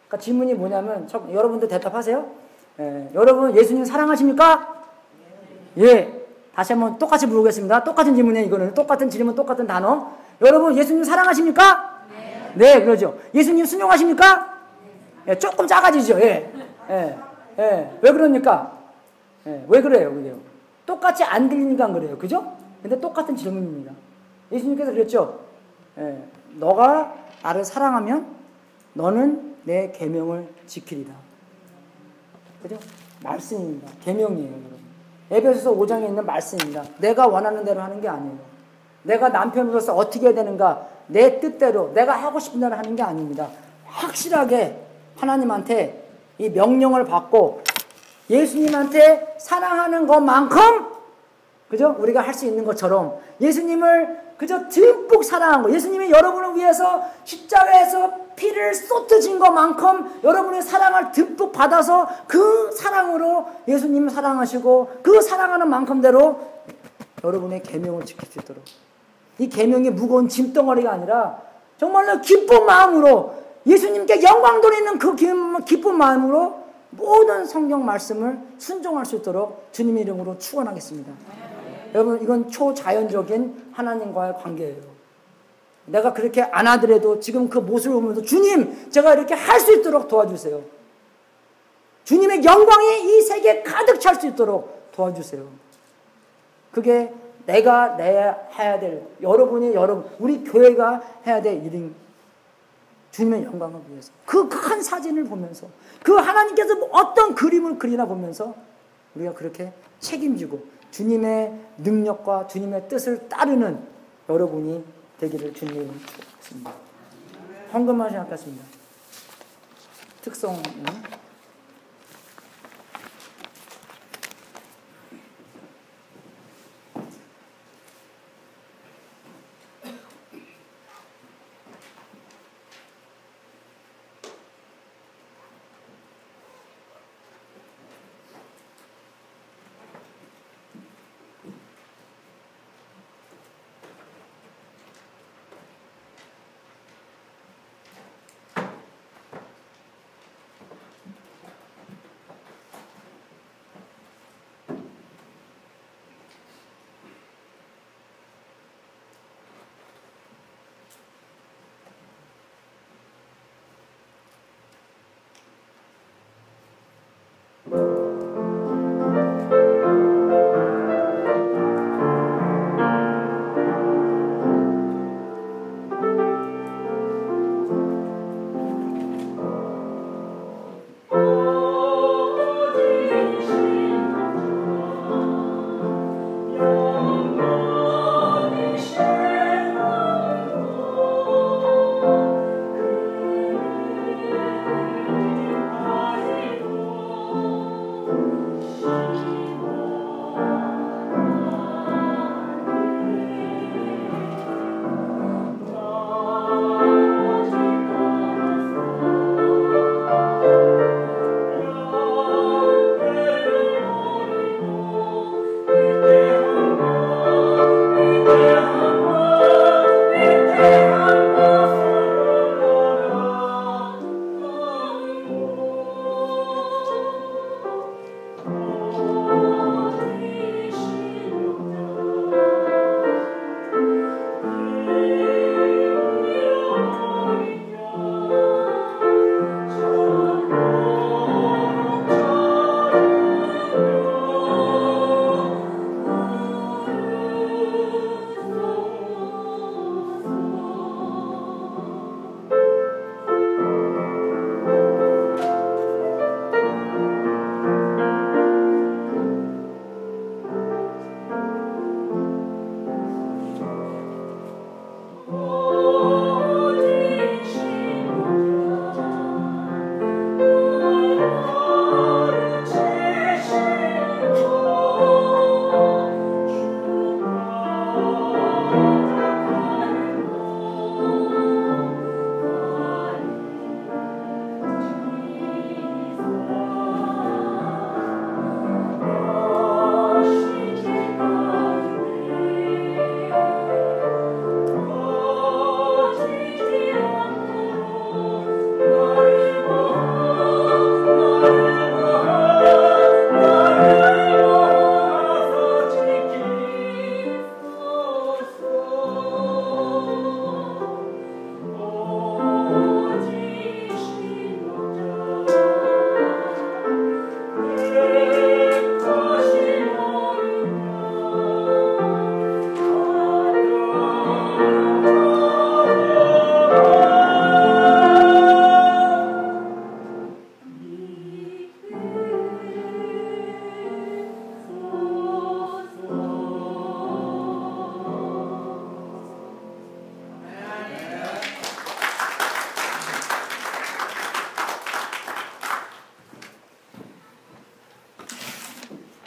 그러니까 질문이 뭐냐면 여러분들 대답하세요. 여러분 예수님 사랑하십니까? 예. 다시 한번 똑같이 물어보겠습니다. 똑같은 질문에 이거는 똑같은 질문 똑같은 단어. 여러분 예수님 사랑하십니까? 네, 그러죠. 예수님 순종하십니까? 네. 조금 작아지죠. 왜 그러니까? 왜 그래요, 그게요? 똑같이 안 들리니까 그래요. 그죠? 근데 똑같은 질문입니다. 예수님께서 그랬죠. 너가 나를 사랑하면 너는 내 계명을 지키리라. 그죠? 말씀입니다. 계명이에요, 여러분. 에베소서 5장에 있는 말씀입니다. 내가 원하는 대로 하는 게 아니에요. 내가 남편으로서 어떻게 해야 되는가, 내 뜻대로 내가 하고 싶은 대로 하는 게 아닙니다. 확실하게 하나님한테 이 명령을 받고 예수님한테 사랑하는 것만큼, 그죠? 우리가 할 수 있는 것처럼 예수님을 그저 듬뿍 사랑한 거, 예수님이 여러분을 위해서 십자가에서 피를 쏟으신 것만큼 여러분의 사랑을 듬뿍 받아서 그 사랑으로 예수님을 사랑하시고 그 사랑하는 만큼대로 여러분의 계명을 지킬 수 있도록, 이 계명이 무거운 짐덩어리가 아니라 정말로 기쁜 마음으로 예수님께 영광 돌리는 그 기쁜 마음으로 모든 성경 말씀을 순종할 수 있도록 주님의 이름으로 축원하겠습니다. 여러분, 이건 초자연적인 하나님과의 관계예요. 내가 그렇게 안 하더라도 지금 그 모습을 보면서 주님, 제가 이렇게 할 수 있도록 도와주세요. 주님의 영광이 이 세계에 가득 찰 수 있도록 도와주세요. 그게 내가 해야 될, 여러분이, 우리 교회가 해야 될 일인, 주님의 영광을 위해서 그 큰 사진을 보면서 그 하나님께서 어떤 그림을 그리나 보면서 우리가 그렇게 책임지고 주님의 능력과 주님의 뜻을 따르는 여러분이 되기를 주님의 이름으로 축복합니다. 헌금만 생각했습니다. 특성은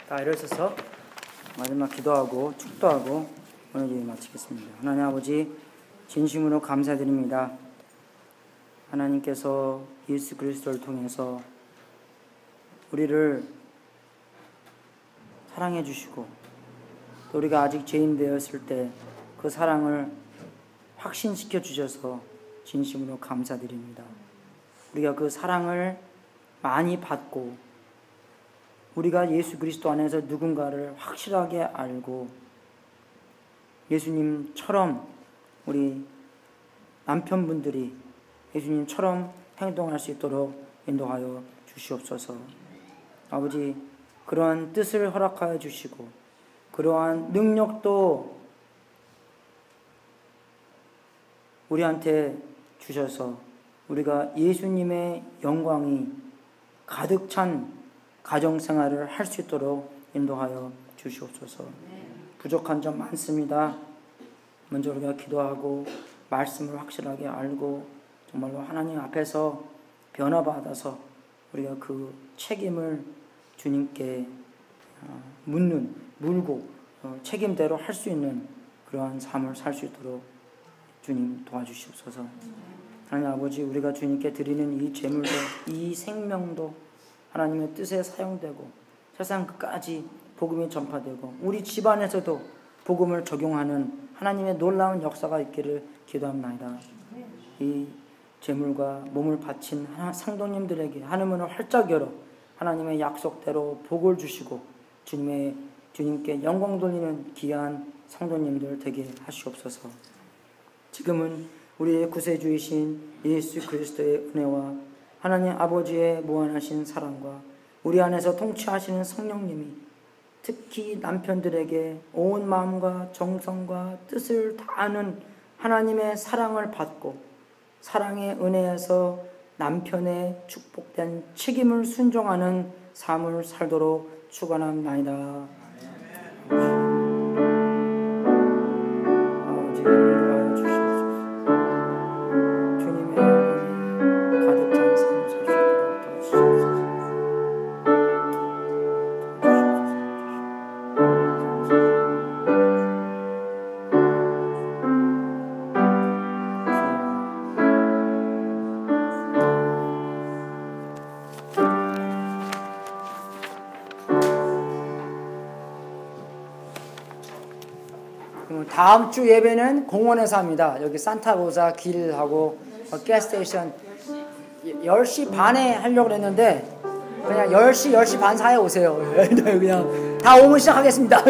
다 일어서서 마지막 기도하고 축도하고 오늘 예배 마치겠습니다. 하나님 아버지, 진심으로 감사드립니다. 하나님께서 예수 그리스도를 통해서 우리를 사랑해 주시고 또 우리가 아직 죄인 되었을 때 그 사랑을 확신시켜 주셔서 진심으로 감사드립니다. 우리가 그 사랑을 많이 받고 우리가 예수 그리스도 안에서 누군가를 확실하게 알고 예수님처럼 우리 남편분들이 예수님처럼 행동할 수 있도록 인도하여 주시옵소서. 아버지, 그러한 뜻을 허락하여 주시고 그러한 능력도 우리한테 주셔서 우리가 예수님의 영광이 가득 찬 가정생활을 할 수 있도록 인도하여 주시옵소서. 부족한 점 많습니다. 먼저 우리가 기도하고 말씀을 확실하게 알고 정말로 하나님 앞에서 변화받아서 우리가 그 책임을 주님께 물고 책임대로 할 수 있는 그러한 삶을 살 수 있도록 주님 도와주시옵소서. 하나님 아버지, 우리가 주님께 드리는 이 재물도 이 생명도 하나님의 뜻에 사용되고 세상 끝까지 복음이 전파되고 우리 집안에서도 복음을 적용하는 하나님의 놀라운 역사가 있기를 기도합니다. 이 재물과 몸을 바친 상도님들에게 하늘문을 활짝 열어 하나님의 약속대로 복을 주시고 주님께 영광 돌리는 귀한 성도님들 되게 하시옵소서. 지금은 우리의 구세주이신 예수 그리스도의 은혜와 하나님 아버지의 무한하신 사랑과 우리 안에서 통치하시는 성령님이 특히 남편들에게 온 마음과 정성과 뜻을 다하는 하나님의 사랑을 받고 사랑의 은혜에서 남편의 축복된 책임을 순종하는 삶을 살도록 축원합니다. 다음 주 예배는 공원에서 합니다. 여기 산타로사 길하고 가스스테이션 10시 반에 하려고 했는데 그냥 10시 반 사이에 오세요. 그냥 다 오면 시작하겠습니다.